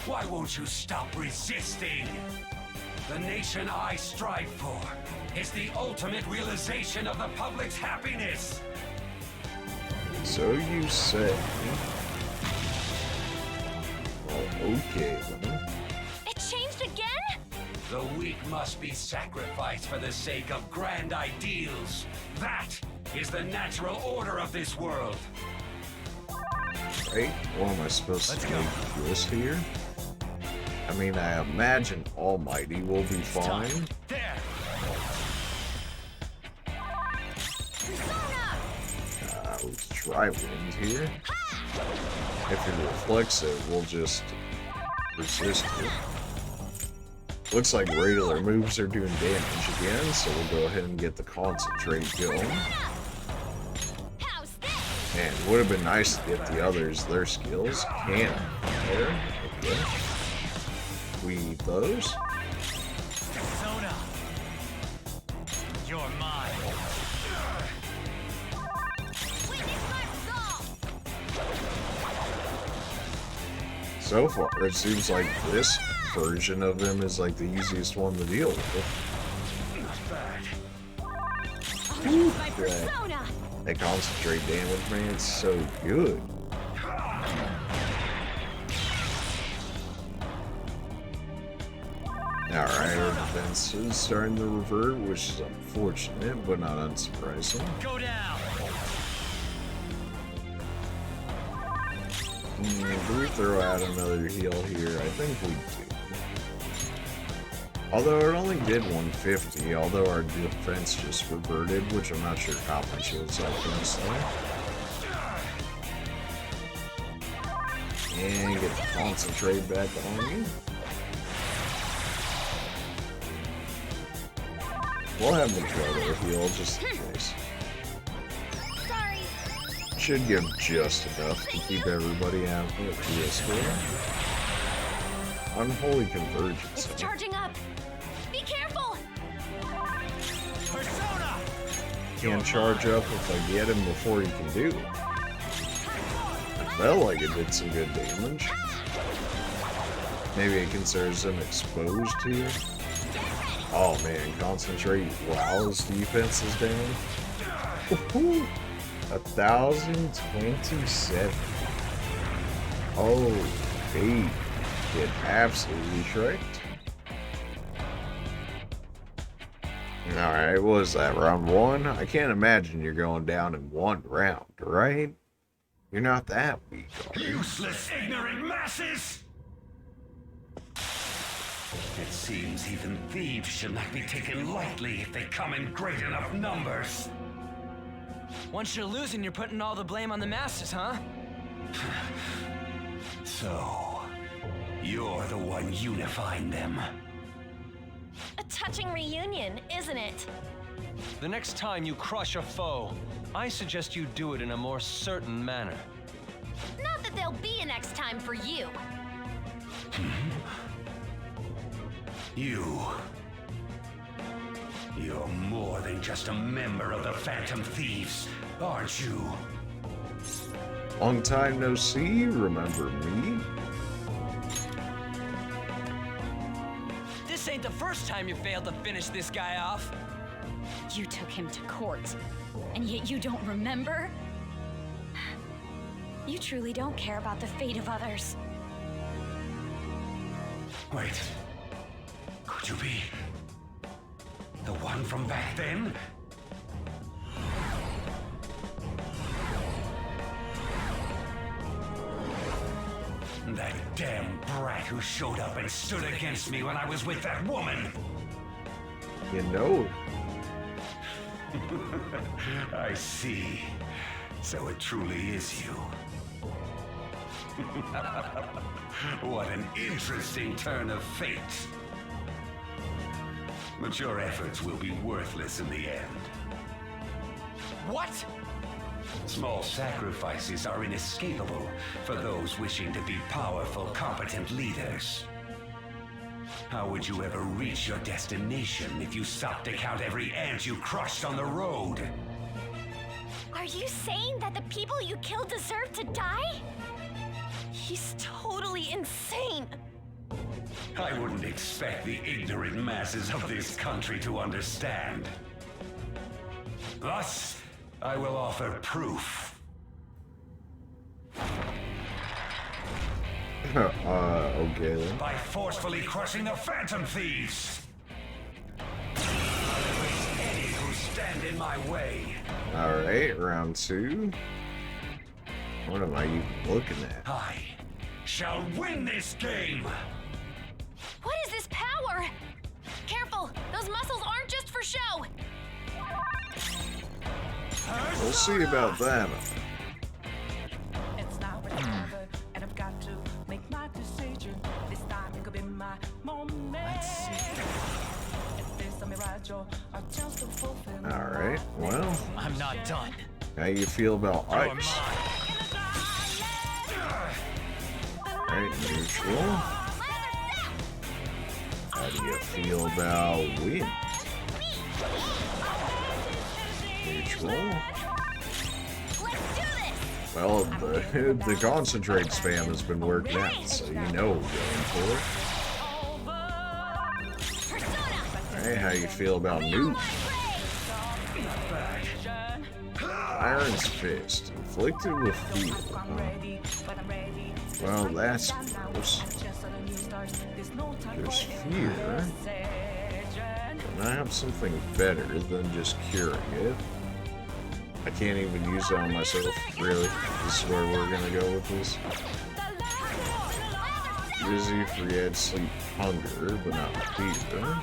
S10: Why won't you stop resisting? The nation I strive for is the ultimate realization of the public's happiness!
S1: So you say. Well, okay then.
S18: It changed again?
S10: The weak must be sacrificed for the sake of grand ideals. That is the natural order of this world.
S1: Right? What am I supposed to make this here? I mean, I imagine Almighty will be fine. Let's try wind here. If it reflects it, we'll just resist it. Looks like regular moves are doing damage again, so we'll go ahead and get the concentrate going. Man, would have been nice to get the others their skills. Can't. There. Okay. We eat those.
S10: Persona! You're mine.
S1: So far, it seems like this version of him is like the easiest one to deal with. Ooh, that concentrate damage, man, it's so good. Alright, our defense is starting to revert, which is unfortunate, but not unsurprising.
S10: Go down!
S1: Do we throw out another heal here? I think we do. Although it only did 150, although our defense just reverted, which I'm not sure Copper Shield's like honestly. And get the concentrate back on you. We'll have the brother heal just in case. Should give just enough to keep everybody out of PS4. Unholy convergence.
S18: It's charging up. Be careful.
S10: Persona!
S1: Can't charge up if I get him before he can do it. It felt like it did some good damage. Maybe it considers him exposed here. Oh man, concentrate while his defense is down. Woohoo! 1,027. Oh, hey, get absolutely tricked. Alright, what was that, round 1? I can't imagine you're going down in 1 round, right? You're not that weak.
S10: Useless, ignorant masses! It seems even thieves should not be taken lightly if they come in great enough numbers.
S17: Once you're losing, you're putting all the blame on the masses, huh?
S10: So, you're the one unifying them.
S18: A touching reunion, isn't it?
S5: The next time you crush a foe, I suggest you do it in a more certain manner.
S18: Not that there'll be a next time for you.
S10: You're more than just a member of the Phantom Thieves, aren't you?
S1: Long time no see, remember me?
S17: This ain't the first time you failed to finish this guy off.
S2: You took him to court, and yet you don't remember? You truly don't care about the fate of others.
S10: Wait. Could you be the one from back then? That damn brat who showed up and stood against me when I was with that woman.
S1: You know,
S11: I see. So it truly is you. What an interesting turn of fate. But your efforts will be worthless in the end.
S10: What?
S11: Small sacrifices are inescapable for those wishing to be powerful, competent leaders. How would you ever reach your destination if you stopped to count every ant you crushed on the road?
S4: Are you saying that the people you killed deserve to die? He's totally insane.
S11: I wouldn't expect the ignorant masses of this country to understand. Thus, I will offer proof.
S1: Okay then.
S11: By forcefully crushing the Phantom Thieves. I'll erase any who stand in my way.
S1: Alright, round 2. What am I even looking at?
S11: I shall win this game!
S18: What is this power? Careful! Those muscles aren't just for show!
S1: We'll see about that.
S20: It's now or never, and I've got to make my decision. This time it could be my moment. Let's see. If there's a mirage or a chance to fulfill.
S1: Alright, well.
S12: I'm not done.
S1: How you feel about ice? Alright, neutral. How do you feel about wind? Neutral. Well, the concentrate spam has been working out, so you know we're going for it. Alright, how you feel about nuke? Iron's Fist, inflicted with fear. Well, that's gross. There's fear. Can I have something better than just curing it? I can't even use it on myself, really. This is where we're gonna go with this. Dizzy, forget, sleep, hunger, but not fever.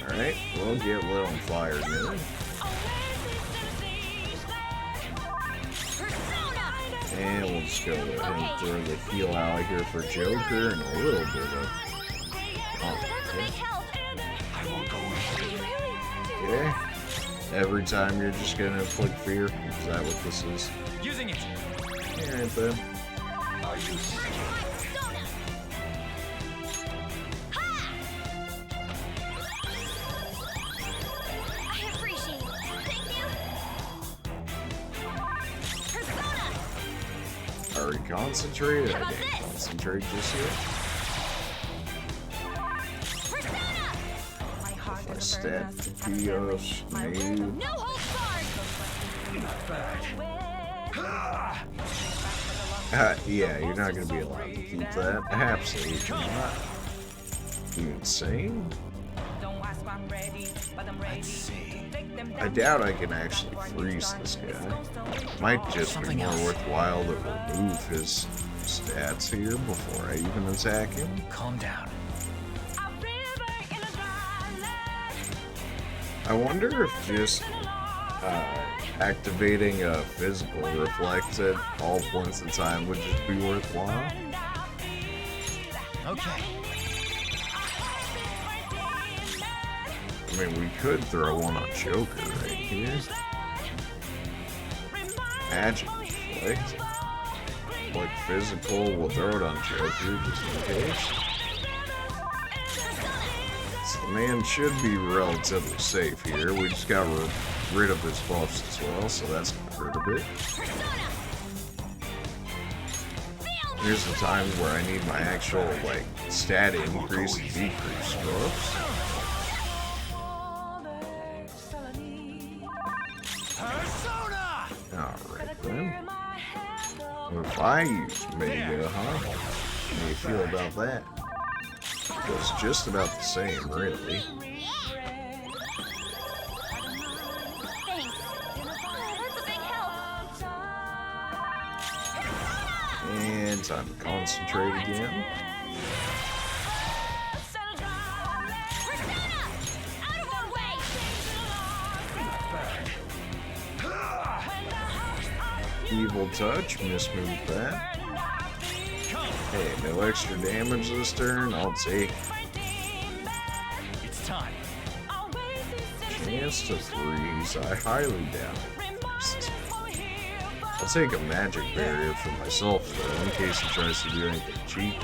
S1: Alright, we'll get lit on fire now. And we'll just go ahead and throw the heal out here for Joker and a little bit of... Okay. Every time you're just gonna inflict fear? Is that what this is?
S10: Using it.
S1: Alright then.
S11: Are you
S1: Already concentrated? I didn't concentrate just yet. If I stat the Bios, maybe. Yeah, you're not gonna be allowed to keep that. Absolutely not. You insane?
S12: Let's see.
S1: I doubt I can actually freeze this guy. Might just be more worthwhile to remove his stats here before I even attack him.
S12: Calm down.
S1: I wonder if just activating a physical reflex at all points in time would just be worthwhile.
S12: Okay.
S1: I mean, we could throw one on Joker right here. Magic reflect. Like physical, we'll throw it on Joker just in case. So the man should be relatively safe here. We just got rid of his buffs as well, so that's gonna hurt a bit. Here's the times where I need my actual, like, stat increase and decrease buffs. Alright then. If I use Mega, huh? How do you feel about that? It's just about the same, really. And time to concentrate again. evil touch, mismoved that. Hey, no extra damage this turn, I'll take.
S19: It's time.
S1: Chance to freeze, I highly doubt it. I'll take a magic barrier for myself though, in case he tries to do anything cheeky.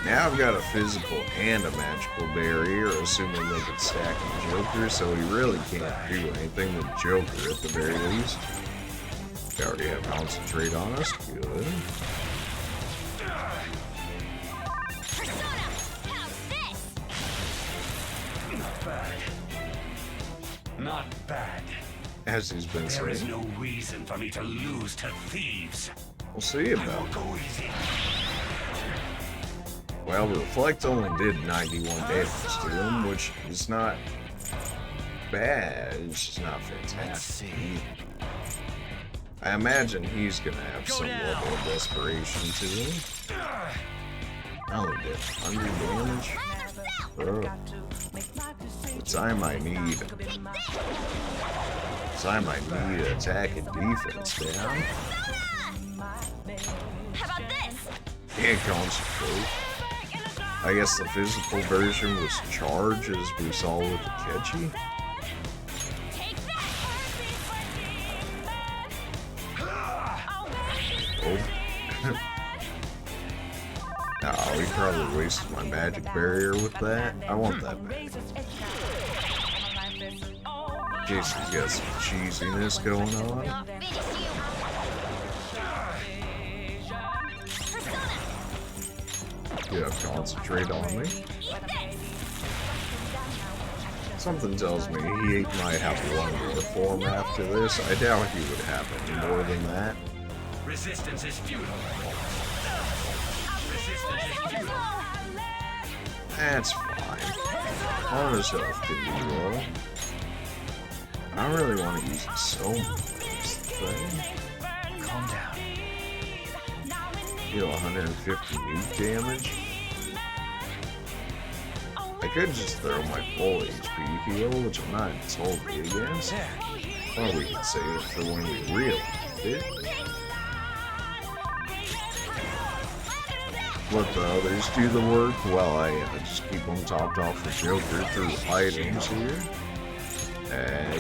S1: Now I've got a physical and a magical barrier, assuming they can stack the Joker, so he really can't do anything with Joker at the very least. We already have concentrate on us, good.
S7: Not bad. Not bad.
S1: As he's been saying.
S7: There is no reason for me to lose to thieves.
S1: We'll see about
S7: I will
S1: it.
S7: go easy.
S1: Well, Reflect only did 91 damage to him, which is not bad, it's just not fantastic. I imagine he's gonna have some level of desperation to him. I only did 100 damage. The time I need attack and defense down.
S4: How about this?
S1: Can't concentrate. I guess the physical version was charge, as we saw with the Ketchy. Oh. No, he probably wasted my magic barrier with that. I want that back. In case he's got some cheesiness going on. Yeah, concentrate on me. Something tells me he might have one more form after this. I doubt he would have any more than that.
S7: Resistance is futile. Resistance is futile.
S1: That's fine. On his health could be low. I don't really want to use it so much. That's the thing.
S19: Calm down.
S1: Deal 150 nuke damage. I could just throw my full HP heal, which I'm not totally against. Or we can save it for when we really need it. Let the others do the work while I just keep them topped off for Joker through items here.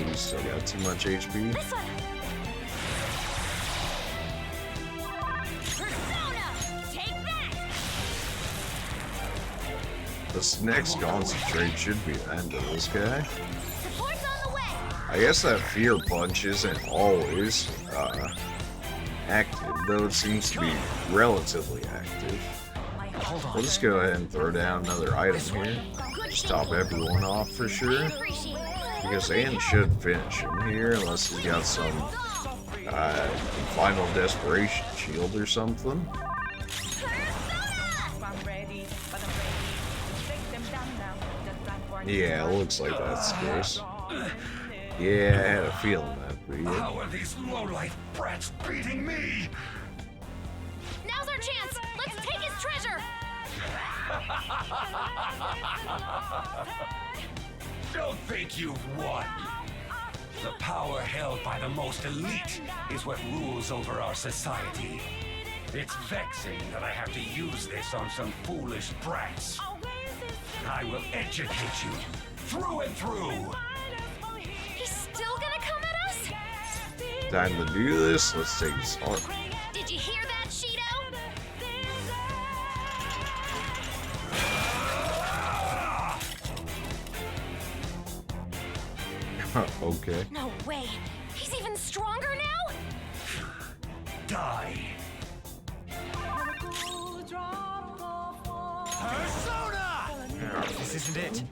S1: You still got too much HP. This next concentrate should be the end of this guy. I guess that fear punch isn't always active, though it seems to be relatively active. We'll just go ahead and throw down another item here. Just top everyone off for sure. Because Ann should finish him here unless he's got some final desperation shield or something. Yeah, it looks like that's the case. Yeah, I had a feeling that'd be it.
S7: How are these lowlife brats beating me?
S18: Now's our chance. Let's take his treasure.
S7: Don't think you've won. The power held by the most elite is what rules over our society. It's vexing that I have to use this on some foolish brats. I will educate you through and through.
S18: He's still gonna come at us?
S1: Time to do this. Let's take this on.
S18: Did you hear that, Shido?
S1: Okay.
S18: No way. He's even stronger now?
S7: Die.
S19: This isn't it.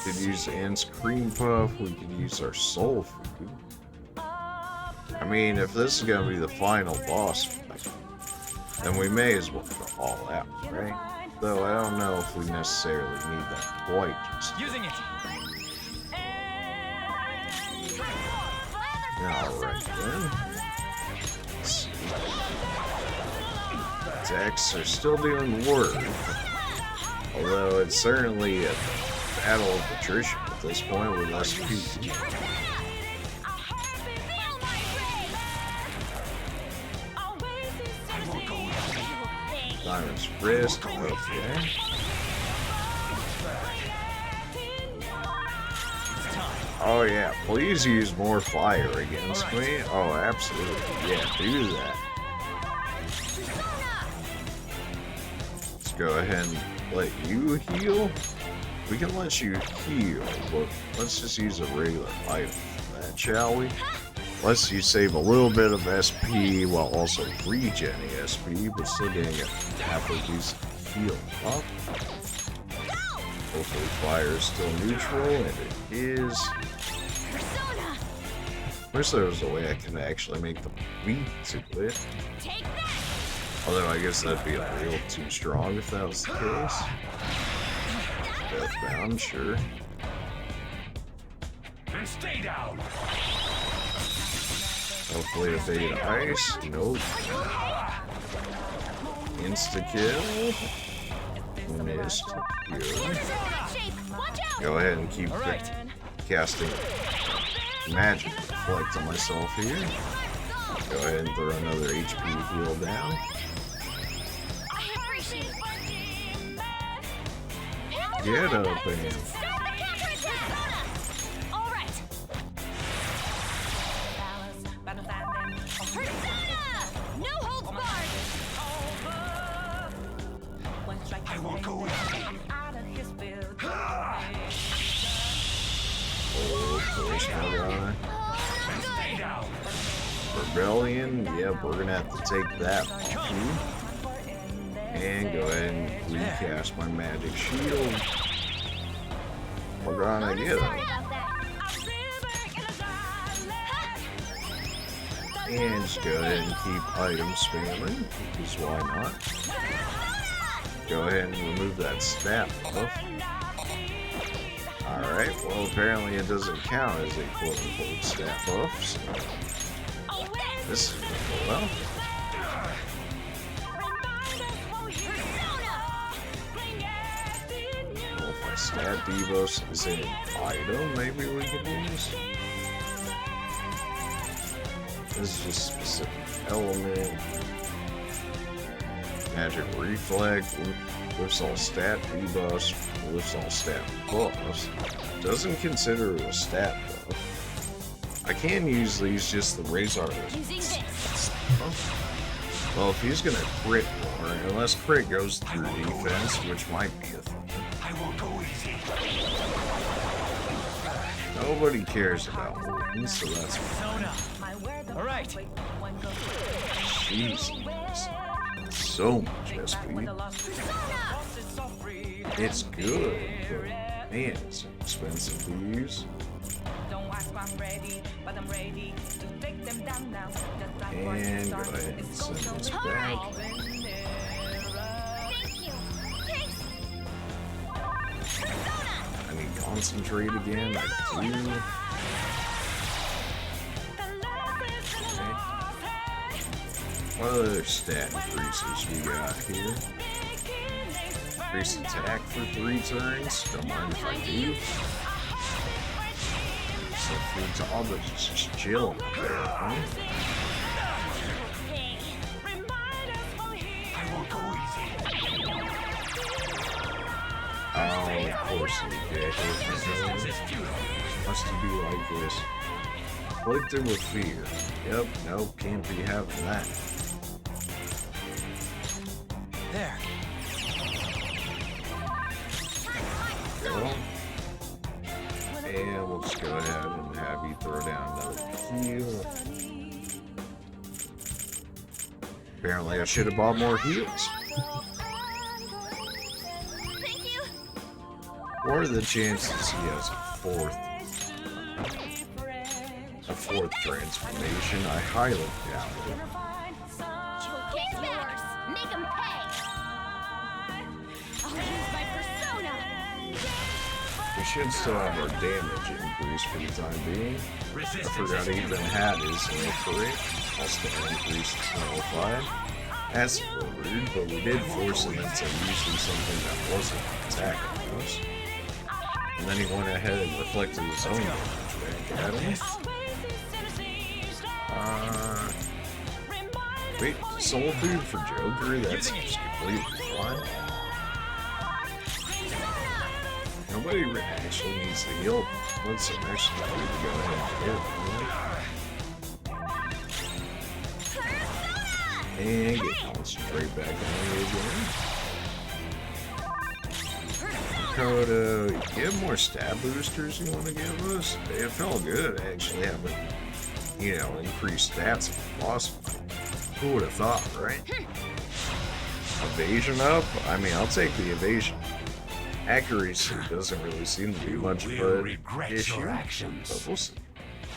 S1: Could use Ann's cream puff. We could use our soul food. I mean, if this is gonna be the final boss fight, then we may as well go all out, right? Though I don't know if we necessarily need that quite just
S19: using it.
S1: Alright then. Let's see. Attacks are still doing work. Although it's certainly a battle of attrition at this point with less people. Simon's wrist. Okay. Oh yeah, please use more fire against me. Oh, absolutely. Yeah, do that. Let's go ahead and let you heal. We can let you heal, but let's just use a regular item for that, shall we? Lets you save a little bit of SP while also regenerating SP, but still getting a half a decent heal up. Hopefully fire is still neutral, and it is. Wish there was a way I could actually make them weak to it. Although I guess that'd be a little too strong if that was the case. Deathbound, sure.
S10: Then stay down.
S1: Hopefully evade ice. Nope. Insta-kill. Missed. Good. Go ahead and keep casting magic reflect on myself here. Go ahead and throw another HP heal down. Get up, man.
S10: I won't go with you.
S1: Oh, push my guy. Rebellion, yep, we're gonna have to take that off you. And go ahead and recast my magic shield. We're gonna get him. And just go ahead and keep item spamming, because why not? Go ahead and remove that stat buff. Alright, well apparently it doesn't count as a quote-unquote stat buff, so this is gonna go well. Well, if my stat debuff is an item, maybe we could use. This is just specific element. Magic reflect, lifts all stat debuffs, lifts all stat buffs. Doesn't consider it a stat buff. I can use these just the Razor. Well, if he's gonna crit more, unless crit goes through defense, which might be a thing.
S10: I won't go easy.
S1: Nobody cares about Wooten, so that's fine.
S12: All right.
S1: Jeez. So much SP. It's good, but man, it's expensive to use. And go ahead and send this back. I need concentrate again. I do. What other stat increases we got here? Increase attack for 3 turns. Don't mind if I do. So food to others is just chilling up there, huh? Oh, of course he did. Must be like this. Afflicted with fear. Yep, nope, can't be having that.
S17: There.
S1: Go. And we'll just go ahead and have you throw down another heal. Apparently I should have bought more heals. What are the chances he has a fourth transformation? I highly doubt it.
S9: Make him pay. I'll use my persona.
S1: We should still have our damage increase for the time being. I forgot he even had his infrared. I'll still increase to 25. That's a little rude, but we did force him into using something that wasn't attacking us. And then he went ahead and reflected his own damage back at him. Wait, soul food for Joker? That's completely fine. Nobody actually needs to heal. Let's actually go ahead and get it. And get concentrate back on you again. Dakota, you have more stab boosters you want to give us? It felt good actually having, you know, increased stats if possible. Who would have thought, right? Evasion up? I mean, I'll take the evasion. Accuracy doesn't really seem to be much, but issue. But we'll see.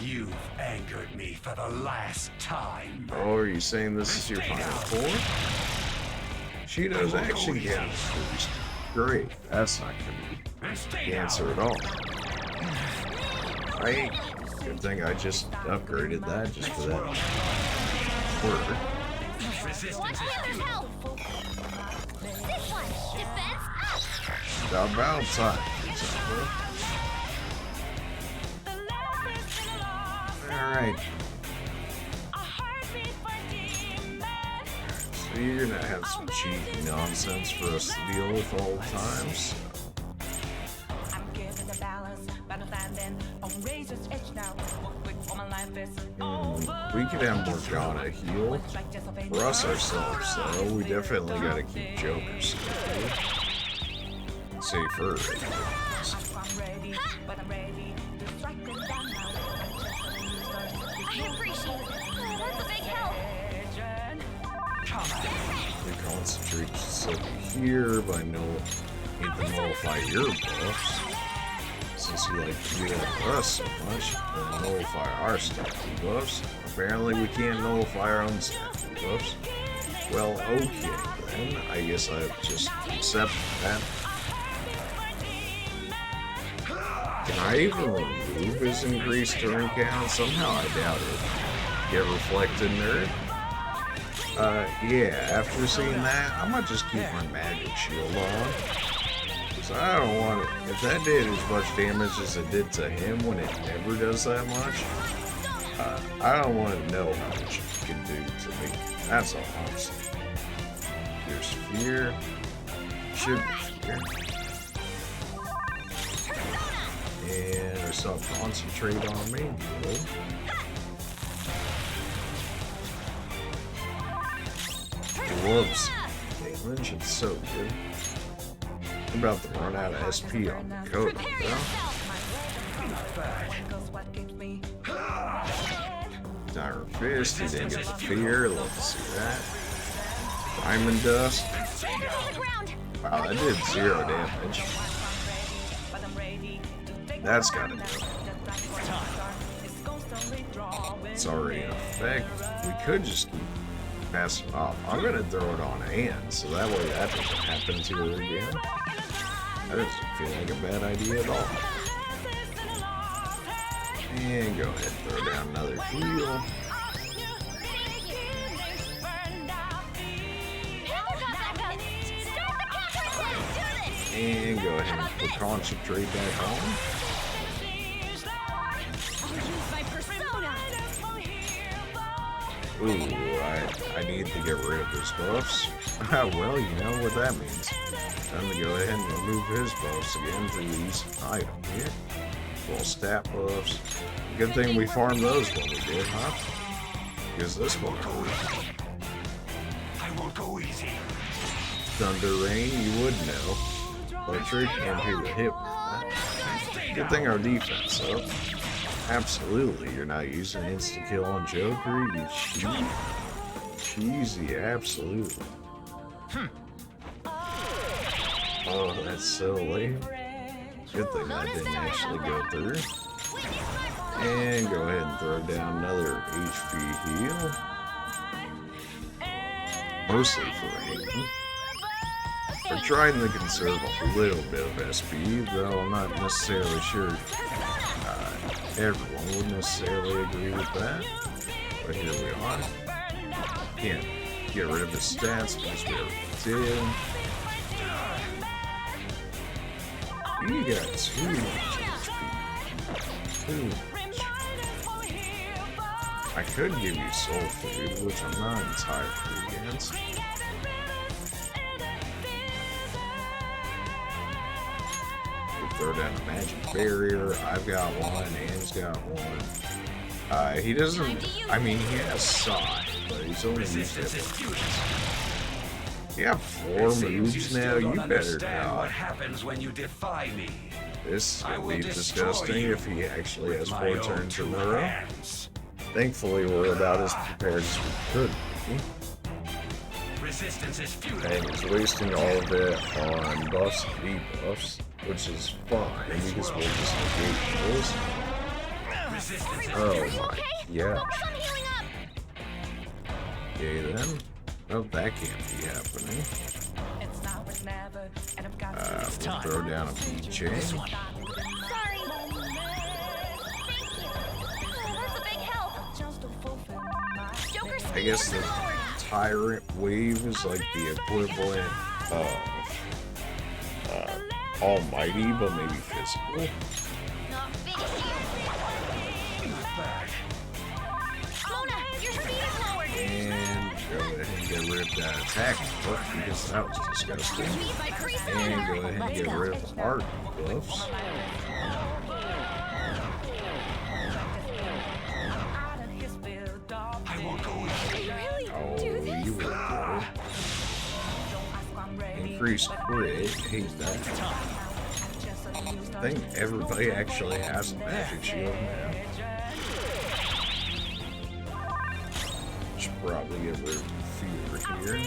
S10: You've angered me for the last time.
S1: Oh, are you saying this is your final four? Shido's action getting increased. Great. That's not going to be the answer at all. Right? Good thing I just upgraded that just for that word.
S9: Watch the other's help! This one! Defense up!
S1: About time, for example. Alright. So you're gonna have some cheeky nonsense for us to deal with all the time, so. We could have Morgana heal. For us ourselves, though, we definitely gotta keep Joker safer.
S9: I appreciate it. That's a big help.
S1: We concentrate just over here by need to nullify your buffs. Since you like to do that for us so much, then nullify our stat buffs. Apparently we can't nullify our own stat buffs. Well, okay then. I guess I just accept that. Can I even remove his increased turn count? Somehow I doubt it. Get reflected nerd? Yeah, after seeing that, I might just keep my magic shield on. Because I don't want it. If that did as much damage as it did to him when it never does that much, I don't want to know how much it can do to me. That's all I'm saying. There's fear. Should be fear. And or some concentrate on me. Good. Whoops. Damage, it's so good. I'm about to run out of SP on the code, bro. Dire Fist, he didn't get the fear. Love to see that. Diamond Dust. Wow, that did 0 damage. That's gotta do it. It's already in effect. We could just keep passing off. I'm gonna throw it on Anne, so that way that doesn't happen to her again. That doesn't feel like a bad idea at all. And go ahead and throw down another heal. And go ahead and put concentrate back on. Ooh, I need to get rid of his buffs. Well, you know what that means. Time to go ahead and remove his buffs again for these items here. Well, stat buffs. Good thing we farmed those when we did, huh? Because this one hurt.
S10: I won't go easy.
S1: Thunder Rain, you would know. Electric and here to hit. Good thing our defense up. Absolutely, you're not using insta-kill on Joker, you cheesy, absolutely. Oh, that's so lame. Good thing that didn't actually go through. And go ahead and throw down another HP heal. Mostly for Hayden. We're trying to conserve a little bit of SP, though I'm not necessarily sure everyone would necessarily agree with that. But here we are. Can't get rid of his stats because we already did. You got too much HP. Too much. I could give you soul food, which I'm not entirely against. Throw down a magic barrier. I've got one. Anne's got one. He doesn't. I mean, he has Side, but he's only used it once. You have 4 moves now. You better not.
S10: What happens when you defy me?
S1: This would be disgusting if he actually has 4 turns in a row. Thankfully, we're about as prepared as we could be.
S10: Resistance is futile.
S1: And he's wasting all of it on buffs and debuffs, which is fine because we'll just negate those. Oh my, yeah. Okay then. Oh, that can't be happening. We'll throw down a BJ.
S18: Sorry. That's a big help. Joker,
S1: I guess the Tyrant Wave is like the equivalent of Almighty, but maybe physical. And go ahead and get rid of that attack buff because that was disgusting. And go ahead and get rid of art buffs. Oh, you were good. Increased crit, hate that. I think everybody actually has a magic shield now. Should probably get rid of fear here.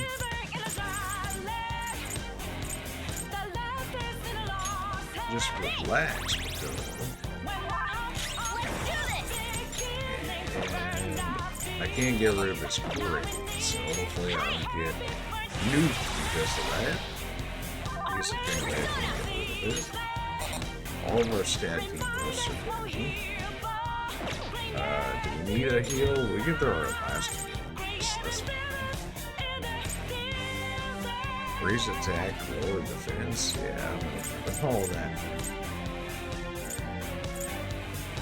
S1: Just relax, I can't get rid of his crit, so hopefully I don't get nuked because of that. I guess I can't get rid of it. All of our stat debuffs are working. Do we need a heal? We can throw our last heal. That's fine. Raise attack, lower defense. Yeah, all that.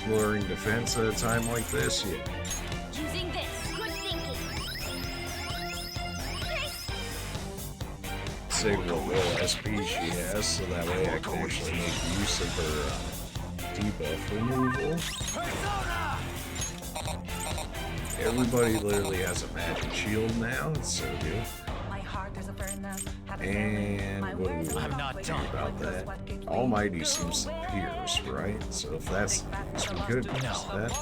S1: Lowering defense at a time like this, yeah.
S18: Using this. Good thinking.
S1: Say what little SP she has, so that way I can actually make use of her debuff removal. Everybody literally has a magic shield now. It's so good. And what do we want to think about that? Almighty seems to pierce, right? So if that's the case, we could use that.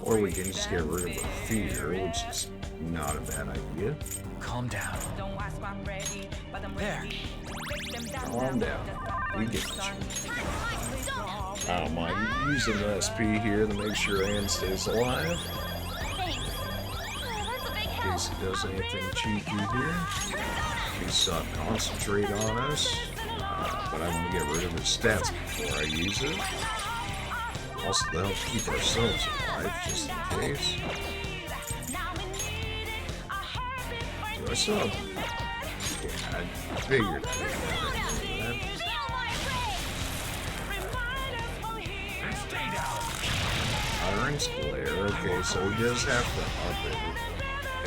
S1: Or we can just get rid of the fear, which is not a bad idea.
S17: Calm down. There.
S1: Calm down. We get you. I don't mind using the SP here to make sure Anne stays alive. In case he does anything cheeky here. He's concentrate on us. But I want to get rid of his stats before I use it. Also to help keep ourselves alive, just in case. Do I still have... Yeah, I figured I didn't have Iron's Glare, okay, so he does have to up it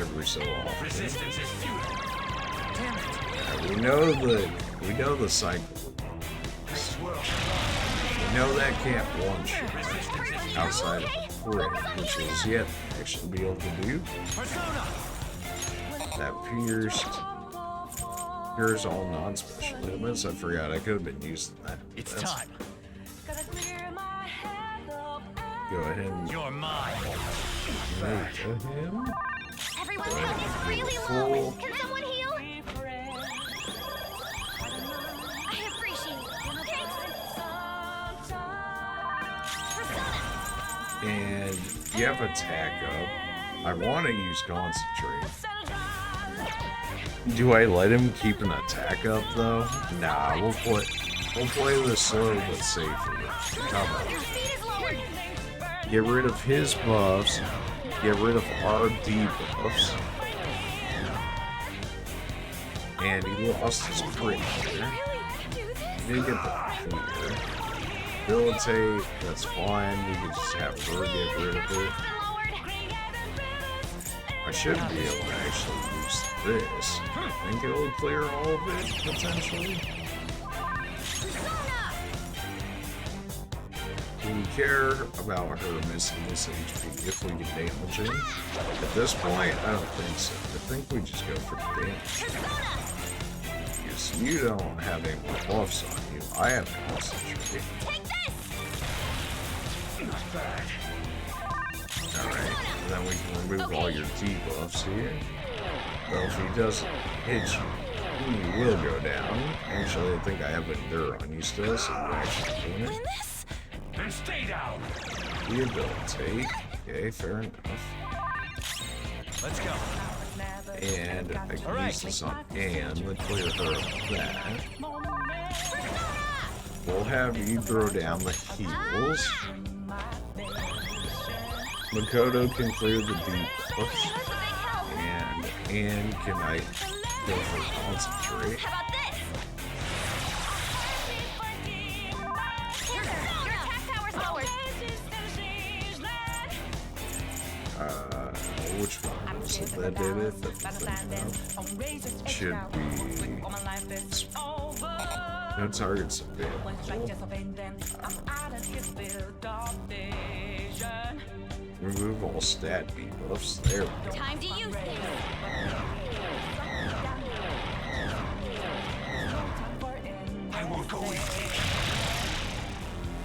S1: every so often. Yeah, we know the cycle. We know that can't one-shot outside of crit, which is yet to actually be able to do. That pierced all non-special movements. I forgot I could have been using that.
S19: It's time.
S1: Go ahead and
S19: you're mine.
S1: Right to him.
S18: Everyone's health is really low. Can someone heal? I appreciate it.
S1: And you have attack up. I want to use concentrate. Do I let him keep an attack up though? Nah, we'll play this slow but safer. Come on. Get rid of his buffs. Get rid of our debuffs. And he lost his crit here. He did get the fear. Debilitate, that's fine. We can just have her get rid of it. I should be able to actually use this. I think it'll clear all of it, potentially. Do we care about her missing this HP if we can damage him? At this point, I don't think so. I think we just go for the damage. Because you don't have any more buffs on you. I have concentrate. Alright, and then we can remove all your debuffs here. Well, if he doesn't hit you, he will go down. Actually, I think I have Endure on you still, so we're actually doing it.
S3: Then stay down.
S1: Rehabilitate. Okay, fair enough.
S5: Let's go.
S1: And I can use this on Anne to clear her of that. We'll have you throw down the heals. Makoto can clear the debuffs. And Anne can go for concentrate. Which one was it that did it? That should be no targets available. Remove all stat debuffs. There we go.
S4: Time to use this.
S3: I won't go easy.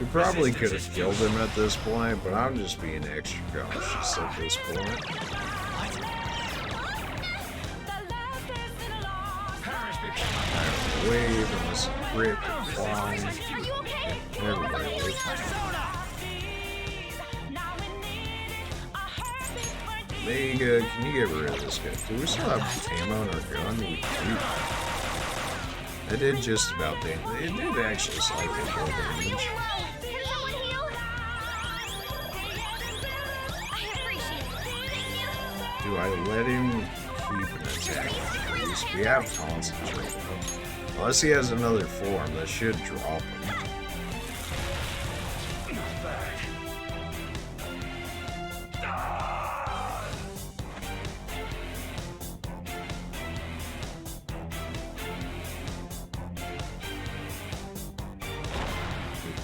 S1: We probably could have killed him at this point, but I'm just being extra cautious at this point. Wave and this grip and flying. Everybody wave. Mega, can you get rid of this guy? Do we still have ammo in our gun? We do. I did just about damage. It did actually slightly more damage. Do I let him keep an attack increase? We have concentrate though. Unless he has another form, that should drop him.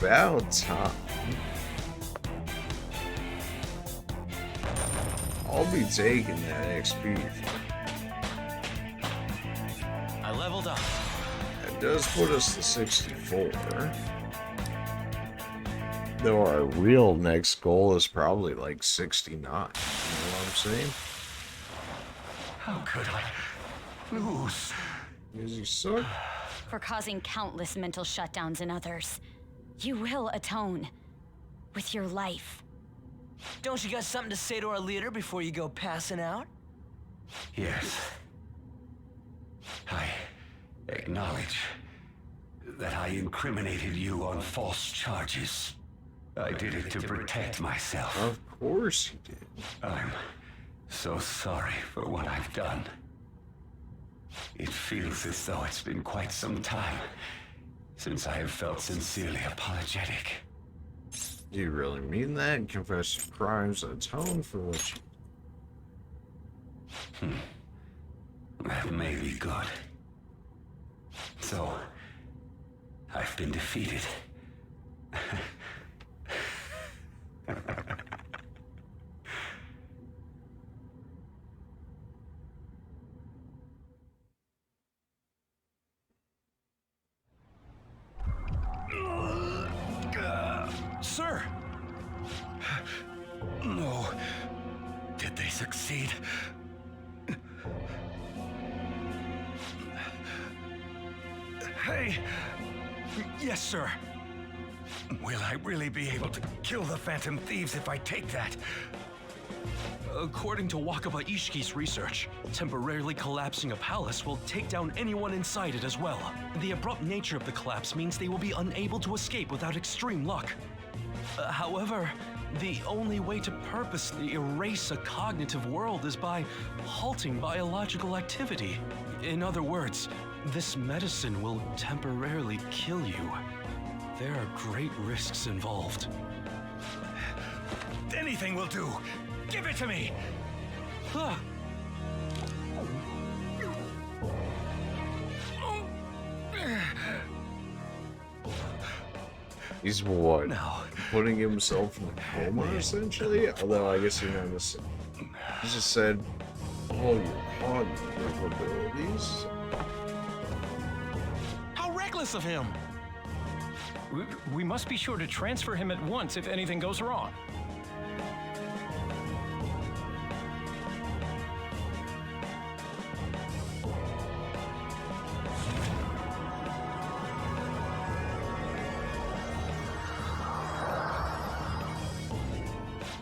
S1: About time. I'll be taking that XP.
S5: I leveled up.
S1: That does put us to 64. Though our real next goal is probably like 69. You know what I'm saying?
S3: How could I lose?
S1: Because you suck.
S4: For causing countless mental shutdowns in others. You will atone with your life.
S17: Don't you got something to say to our leader before you go passing out?
S7: Yes. I acknowledge that I incriminated you on false charges. I did it to protect myself.
S1: Of course you did.
S7: I'm so sorry for what I've done. It feels as though it's been quite some time since I have felt sincerely apologetic.
S1: Do you really mean that? Confess your crimes, atone for what you...
S7: That may be good. So, I've been defeated.
S10: Sir! No. Did they succeed? Hey! Yes, sir. Will I really be able to kill the Phantom Thieves if I take that?
S19: According to Wakaba Ishiki's research, temporarily collapsing a palace will take down anyone inside it as well. The abrupt nature of the collapse means they will be unable to escape without extreme luck. However, the only way to purposely erase a cognitive world is by halting biological activity. In other words, this medicine will temporarily kill you. There are great risks involved.
S10: Anything will do! Give it to me!
S1: He's what?
S19: No.
S1: Putting himself in a coma, essentially? Although I guess you're not missing. He just said all your cognitive abilities.
S10: How reckless of him!
S21: We must be sure to transfer him at once if anything goes wrong.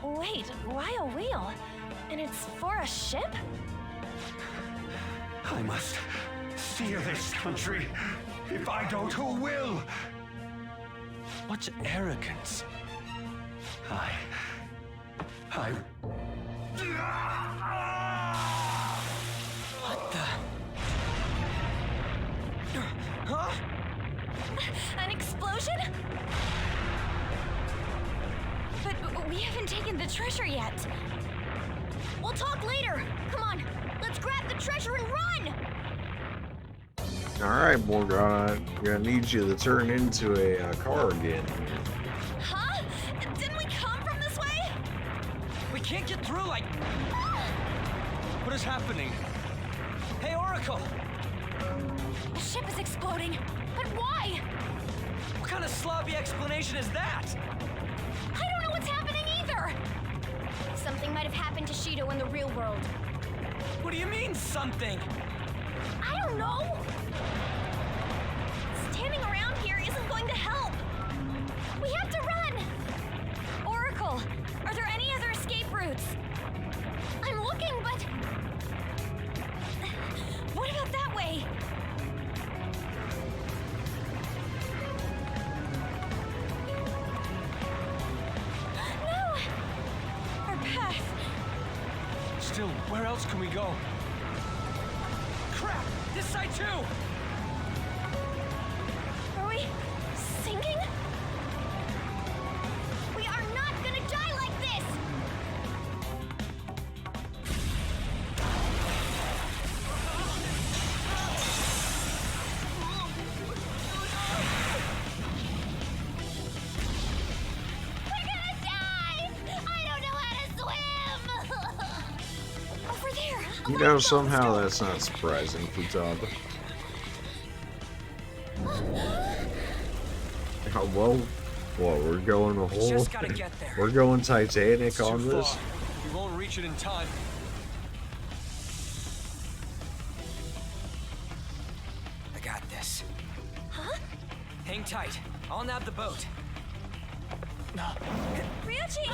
S18: Wait, why a wheel? And it's for a ship?
S10: I must steer this country. If I don't, who will?
S19: What arrogance.
S10: I...
S17: What the?
S18: Huh? An explosion? But we haven't taken the treasure yet. We'll talk later. Come on, let's grab the treasure and run!
S1: Alright, Morgana, I'm gonna need you to turn into a car again.
S18: Huh? Didn't we come from this way?
S17: We can't get through like...
S19: What is happening?
S17: Hey, Oracle!
S18: The ship is exploding. But why?
S17: What kind of sloppy explanation is that?
S18: I don't know what's happening either! Something might have happened to Shido in the real world.
S17: What do you mean, something?
S18: I don't know! Standing around here isn't going to help! We have to run! Oracle, are there any other escape routes? I'm looking, but... What about that way? No! Our path!
S19: Still, where else can we go?
S17: Crap! This side too!
S18: Are we sinking? We are not gonna die like this! We're gonna die! I don't know how to swim! Over there!
S1: You know, somehow that's not surprising, Futaba. How well, what, we're going a whole...
S17: Just gotta get there.
S1: We're going Titanic
S19: It's
S1: on
S19: too
S1: this?
S19: far. We won't reach it in time.
S17: I got this.
S18: Huh?
S17: Hang tight. I'll nab the boat.
S18: Ryuji!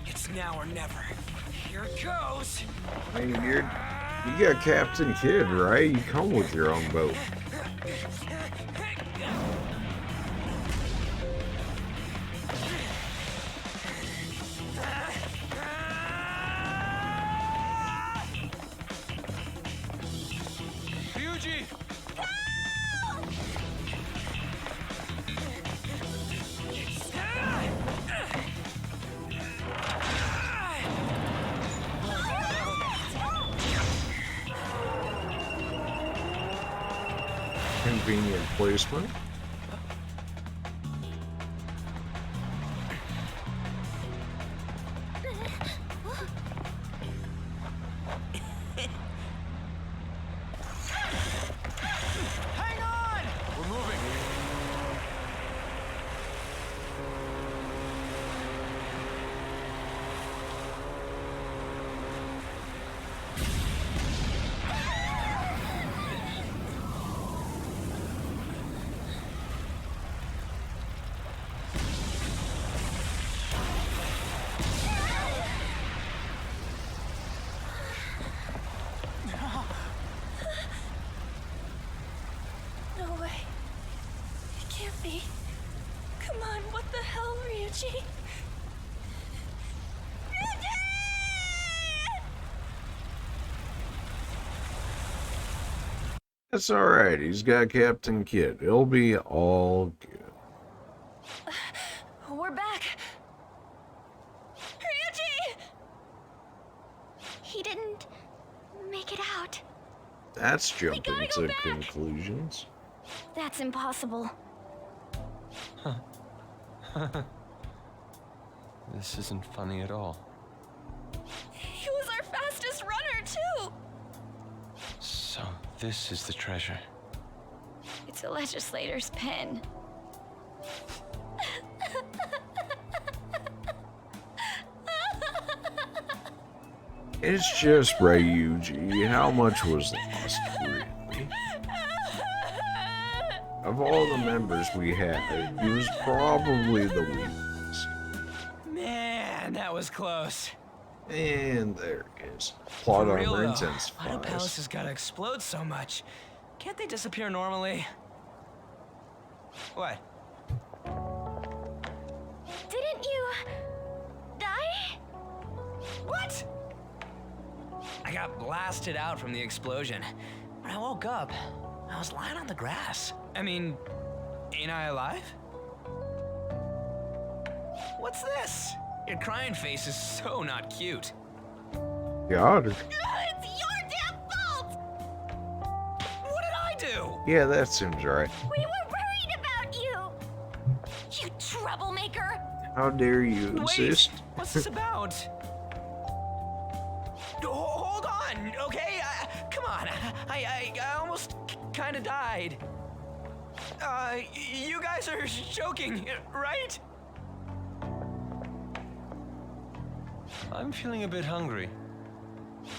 S17: It's now or never. Here it goes.
S1: I mean, you got Captain Kidd, right? You come with your own boat.
S19: Ryuji!
S1: Convenient placement.
S17: Hang on!
S19: We're moving.
S18: No way. It can't be. Come on, what the hell, Ryuji?
S1: That's alright, he's got Captain Kidd. It'll be all good.
S18: We're back. Ryuji! He didn't make it out.
S1: That's jumping to conclusions.
S18: That's impossible.
S5: This isn't funny at all.
S18: He was our fastest runner, too!
S5: So, this is the treasure.
S4: It's a legislator's pen.
S1: It's just Ryuji. How much was lost, really? Of all the members we had, he was probably the weakest.
S17: Man, that was close.
S1: And there it is. Plot
S17: For real,
S1: armor
S17: though,
S1: intensifies.
S17: why do palaces gotta explode so much? Can't they disappear normally? What?
S4: Didn't you die?
S17: What? I got blasted out from the explosion. When I woke up, I was lying on the grass. I mean, ain't I alive? What's this? Your crying face is so not cute.
S1: Got her.
S18: It's your damn fault!
S17: What did I do?
S1: Yeah, that seems right.
S4: We were worried about you! You troublemaker!
S1: How dare you insist?
S17: Wait, what's this about? Hold on, okay? Come on, I almost kind of died. You guys are joking, right?
S5: I'm feeling a bit hungry.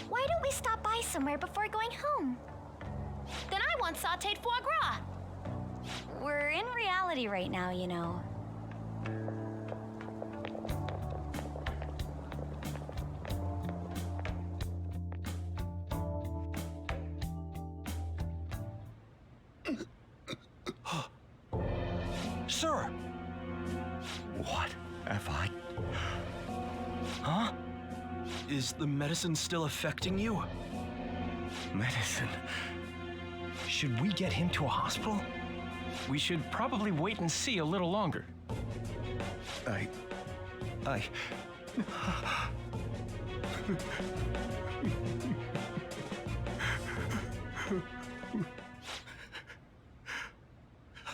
S4: Why don't we stop by somewhere before going home?
S18: Then I want sauteed foie gras!
S4: We're in reality right now, you know.
S19: Sir! What have I... Huh? Is the medicine still affecting you?
S21: Medicine. Should we get him to a hospital? We should probably wait and see a little longer.
S19: I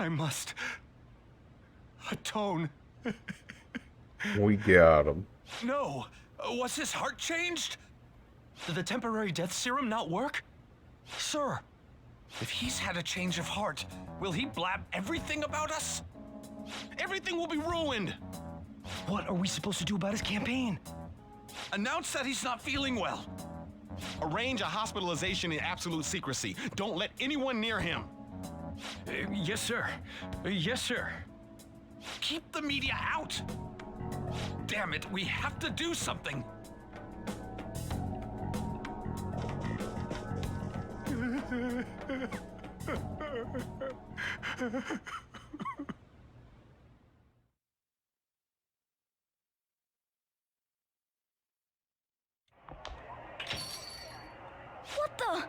S19: must atone.
S1: We got him.
S19: No! Was his heart changed? Did the temporary death serum not work? Sir, if he's had a change of heart, will he blab everything about us? Everything will be ruined!
S21: What are we supposed to do about his campaign?
S6: Announce that he's not feeling well. Arrange a hospitalization in absolute secrecy. Don't let anyone near him.
S21: Yes, sir. Yes, sir.
S6: Keep the media out! Damn it, we have to do something!
S18: What the?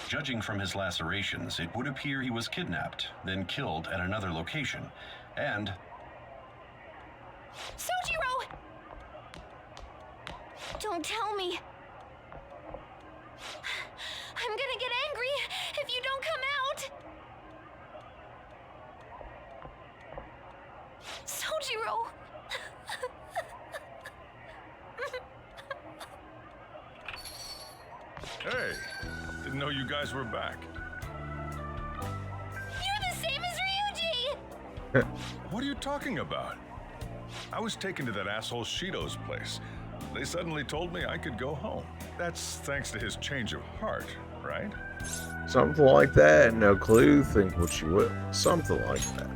S13: Judging from his lacerations, it would appear he was kidnapped, then killed at another location, and...
S18: Sojiro!
S4: Don't tell me.
S18: I'm gonna get angry if you don't come out! Sojiro!
S3: Hey, didn't know you guys were back.
S18: You're the same as Ryuji!
S3: What are you talking about? I was taken to that asshole Shido's place. They suddenly told me I could go home. That's thanks to his change of heart, right?
S1: Something like that. No clue. Think what you will. Something like that.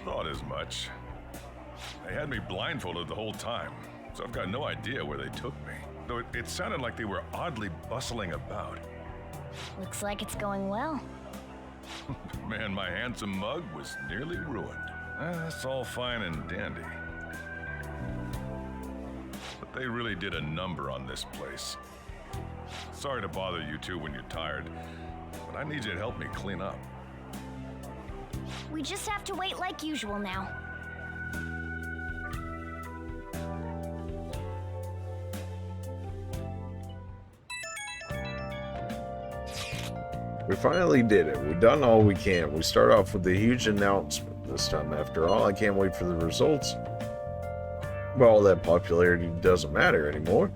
S3: Thought as much. They had me blindfolded the whole time, so I've got no idea where they took me. Though it sounded like they were oddly bustling about.
S4: Looks like it's going well.
S3: Man, my handsome mug was nearly ruined. That's all fine and dandy. But they really did a number on this place. Sorry to bother you two when you're tired, but I need you to help me clean up.
S4: We just have to wait like usual now.
S1: We finally did it. We've done all we can. We start off with a huge announcement. this time after all. I can't wait for the results. But all that popularity doesn't matter anymore.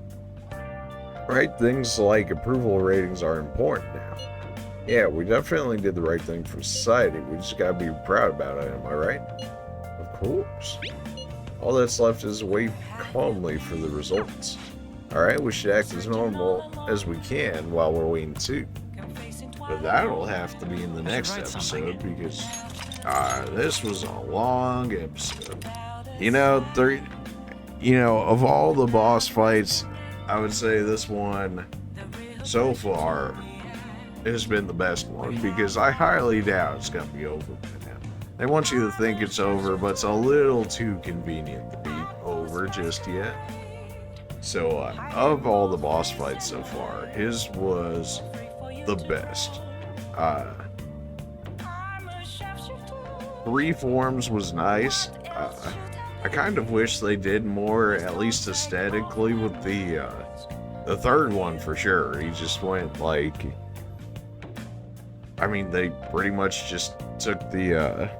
S1: Right? Things like approval ratings are important now. Yeah, we definitely did the right thing for society. We just gotta be proud about it, am I right? Of course. All that's left is wait calmly for the results. Alright, we should act as normal as we can while we're waiting too. But that'll have to be in the next episode because this was a long episode. You know, of all the boss fights, I would say this one so far has been the best one because I highly doubt it's gonna be over by now. They want you to think it's over, but it's a little too convenient to be over just yet. So, of all the boss fights so far, his was the best. 3 forms was nice. I kind of wish they did more, at least aesthetically, with the third one for sure. He just went like, I mean, they pretty much just took the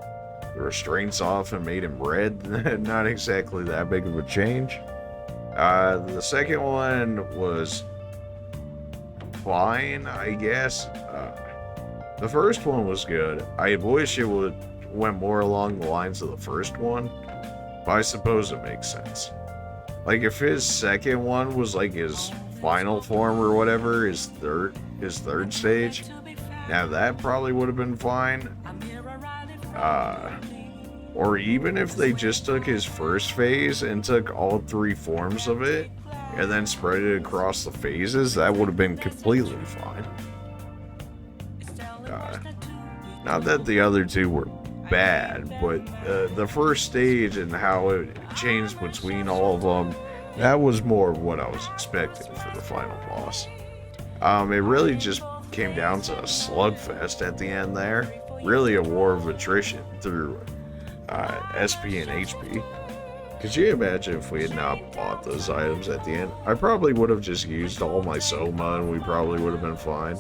S1: restraints off and made him red. Not exactly that big of a change. The second one was fine, I guess. The first one was good. I wish it went more along the lines of the first one, but I suppose it makes sense. Like if his second one was like his final form or whatever, his third stage, now that probably would have been fine. Or even if they just took his first phase and took all 3 forms of it and then spread it across the phases, that would have been completely fine. Not that the other 2 were bad, but the first stage and how it changed between all of them, that was more of what I was expecting for the final boss. It really just came down to a slugfest at the end there. Really a war of attrition through SP and HP. Could you imagine if we had not bought those items at the end? I probably would have just used all my Soma and we probably would have been fine.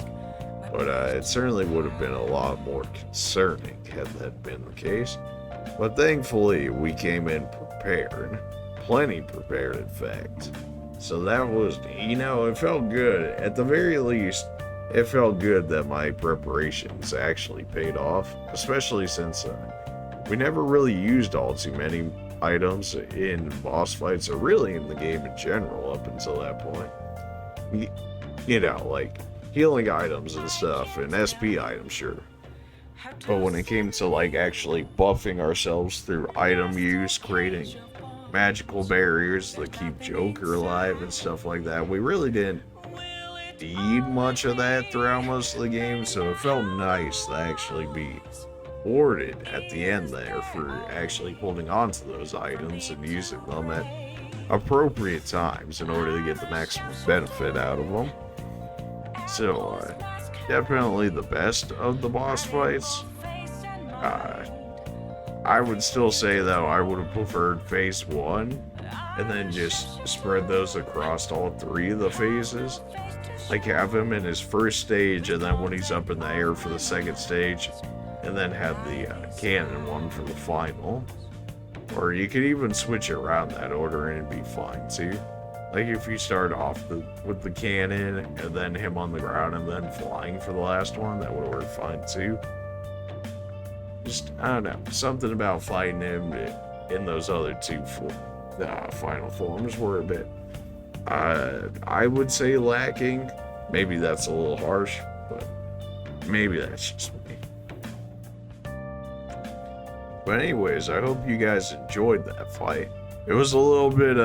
S1: But it certainly would have been a lot more concerning had that been the case. But thankfully, we came in prepared. Plenty prepared, in fact. So that was, it felt good. At the very least, it felt good that my preparations actually paid off. Especially since we never really used all too many items in boss fights, or really in the game in general up until that point. Like healing items and stuff, and SP items, sure. But when it came to like actually buffing ourselves through item use, creating magical barriers that keep Joker alive and stuff like that, we really didn't need much of that throughout most of the game, so it felt nice to actually be rewarded at the end there for actually holding on to those items and using them at appropriate times in order to get the maximum benefit out of them. So, definitely the best of the boss fights. I would still say, though, I would have preferred phase 1, and then just spread those across all 3 of the phases. Like, have him in his first stage, and then when he's up in the air for the second stage, and then have the cannon one for the final. Or you could even switch around that order and it'd be fine, too. Like if you start off with the cannon and then him on the ground and then flying for the last one, that would work fine too. Just, I don't know, something about fighting him in those other 2 final forms were a bit, I would say lacking. Maybe that's a little harsh, but maybe that's just me. But anyways, I hope you guys enjoyed that fight. It was a little bit,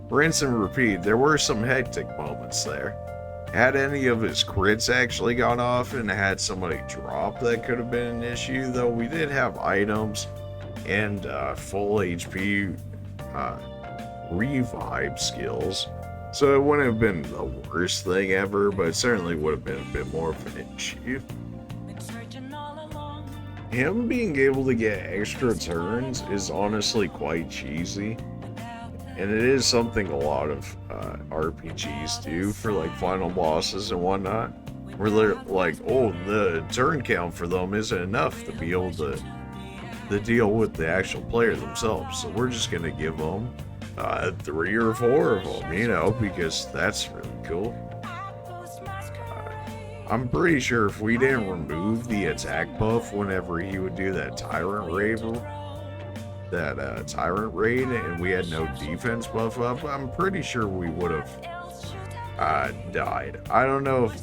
S1: rinse and repeat. There were some hectic moments there. Had any of his crits actually gone off and had somebody drop, that could have been an issue, though we did have items and full HP revive skills, so it wouldn't have been the worst thing ever, but it certainly would have been a bit more of an issue. Him being able to get extra turns is honestly quite cheesy. And it is something a lot of RPGs do for like final bosses and whatnot, where they're like, oh, the turn count for them isn't enough to be able to the deal with the actual player themselves. So we're just gonna give them 3 or 4 of them, you know, because that's really cool. I'm pretty sure if we didn't remove the attack buff whenever he would do that tyrant raid, and we had no defense buff up, I'm pretty sure we would have died. I don't know if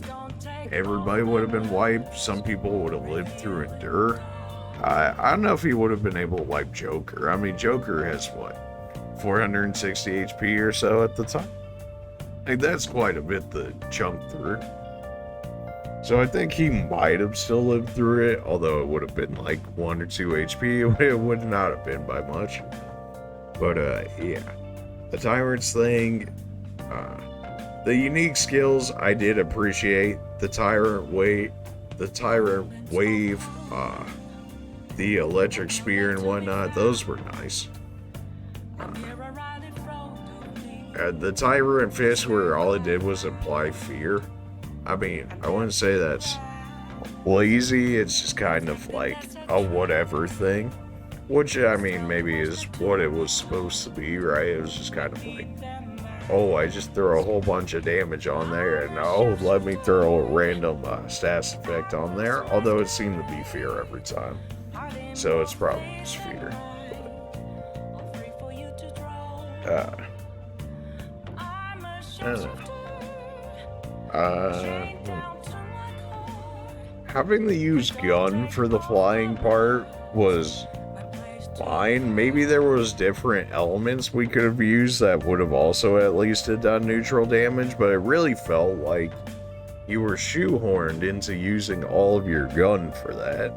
S1: everybody would have been wiped. Some people would have lived through Endure. I don't know if he would have been able to wipe Joker. I mean, Joker has what, 460 HP or so at the time? Like, that's quite a bit to chunk through. So I think he might have still lived through it, although it would have been like 1 or 2 HP. It would not have been by much. But yeah, the Tyrants thing, the unique skills I did appreciate. The Tyrant Wave, the Electric Spear and whatnot, those were nice. The Tyrant Fist, where all it did was apply fear. I mean, I wouldn't say that's lazy, it's just kind of like a whatever thing. Which, I mean, maybe is what it was supposed to be, right? It was just kind of like, oh, I just throw a whole bunch of damage on there, and oh, let me throw a random stats effect on there. Although it seemed to be fear every time. So it's probably just fear. But, I don't know. Having the use gun for the flying part was fine. Maybe there was different elements we could have used that would have also at least have done neutral damage, but it really felt like you were shoehorned into using all of your gun for that.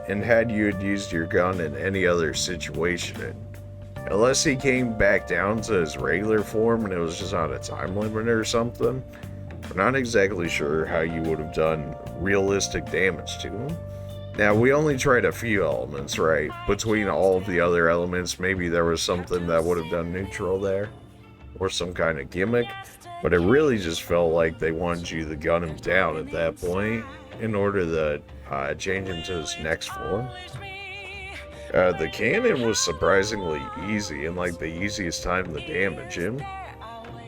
S1: And had you had used your gun in any other situation, unless he came back down to his regular form and it was just on a time limit or something, I'm not exactly sure how you would have done realistic damage to him. Now, we only tried a few elements, right? Between all of the other elements, maybe there was something that would have done neutral there, or some kind of gimmick, but it really just felt like they wanted you to gun him down at that point in order to change him to his next form. The cannon was surprisingly easy, and like the easiest time to damage him.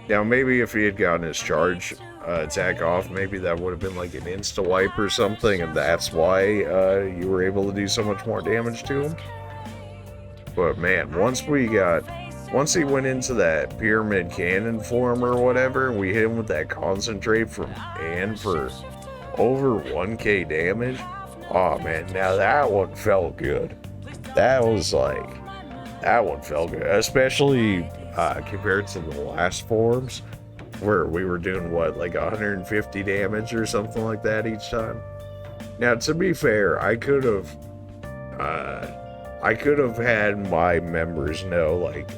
S1: Now, maybe if he had gotten his charge attack off, maybe that would have been like an insta-wipe or something, and that's why you were able to do so much more damage to him. But man, once he went into that pyramid cannon form or whatever, and we hit him with that concentrate from Anne for over 1k damage, oh man, now that one felt good. That one felt good, especially compared to the last forms, where we were doing what, like 150 damage or something like that each time. Now, to be fair, I could have had my members know like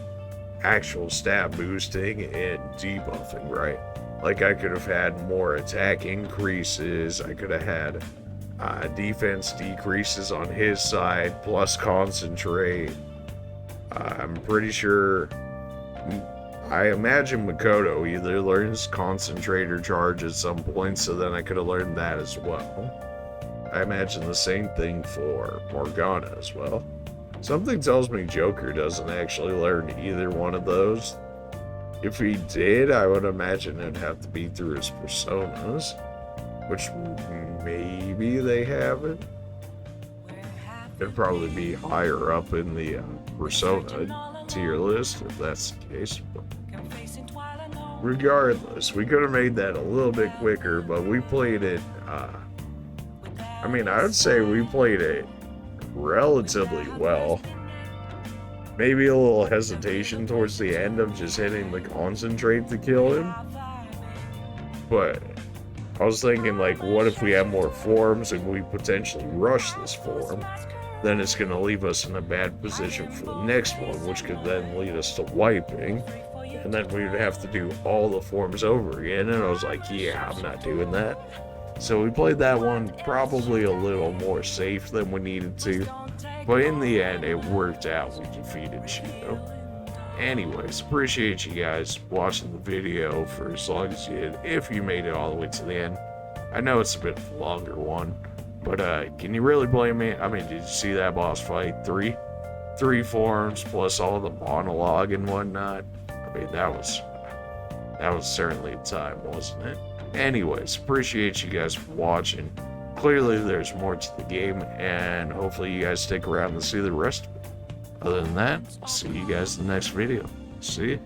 S1: actual stat boosting and debuffing, right? Like I could have had more attack increases. I could have had defense decreases on his side plus concentrate. I'm pretty sure. I imagine Makoto either learns concentrate or charge at some point, so then I could have learned that as well. I imagine the same thing for Morgana as well. Something tells me Joker doesn't actually learn either one of those. If he did, I would imagine it'd have to be through his personas, which maybe they haven't. It'd probably be higher up in the persona tier list if that's the case. But regardless, we could have made that a little bit quicker, but we played it, I mean, I would say we played it relatively well. Maybe a little hesitation towards the end of just hitting the concentrate to kill him. But I was thinking, like, what if we have more forms and we potentially rush this form? Then it's going to leave us in a bad position for the next one, which could then lead us to wiping. And then we would have to do all the forms over again. And I was like, yeah, I'm not doing that. So we played that one probably a little more safe than we needed to. But in the end, it worked out. We defeated Shido. Anyways, appreciate you guys watching the video for as long as you did. If you made it all the way to the end. I know it's a bit of a longer one. But can you really blame me? I mean, did you see that boss fight? Three forms plus all the monologue and whatnot. I mean, that was certainly a time, wasn't it? Anyways, appreciate you guys for watching. Clearly, there's more to the game, and hopefully you guys stick around to see the rest of it. Other than that, see you guys in the next video. See ya.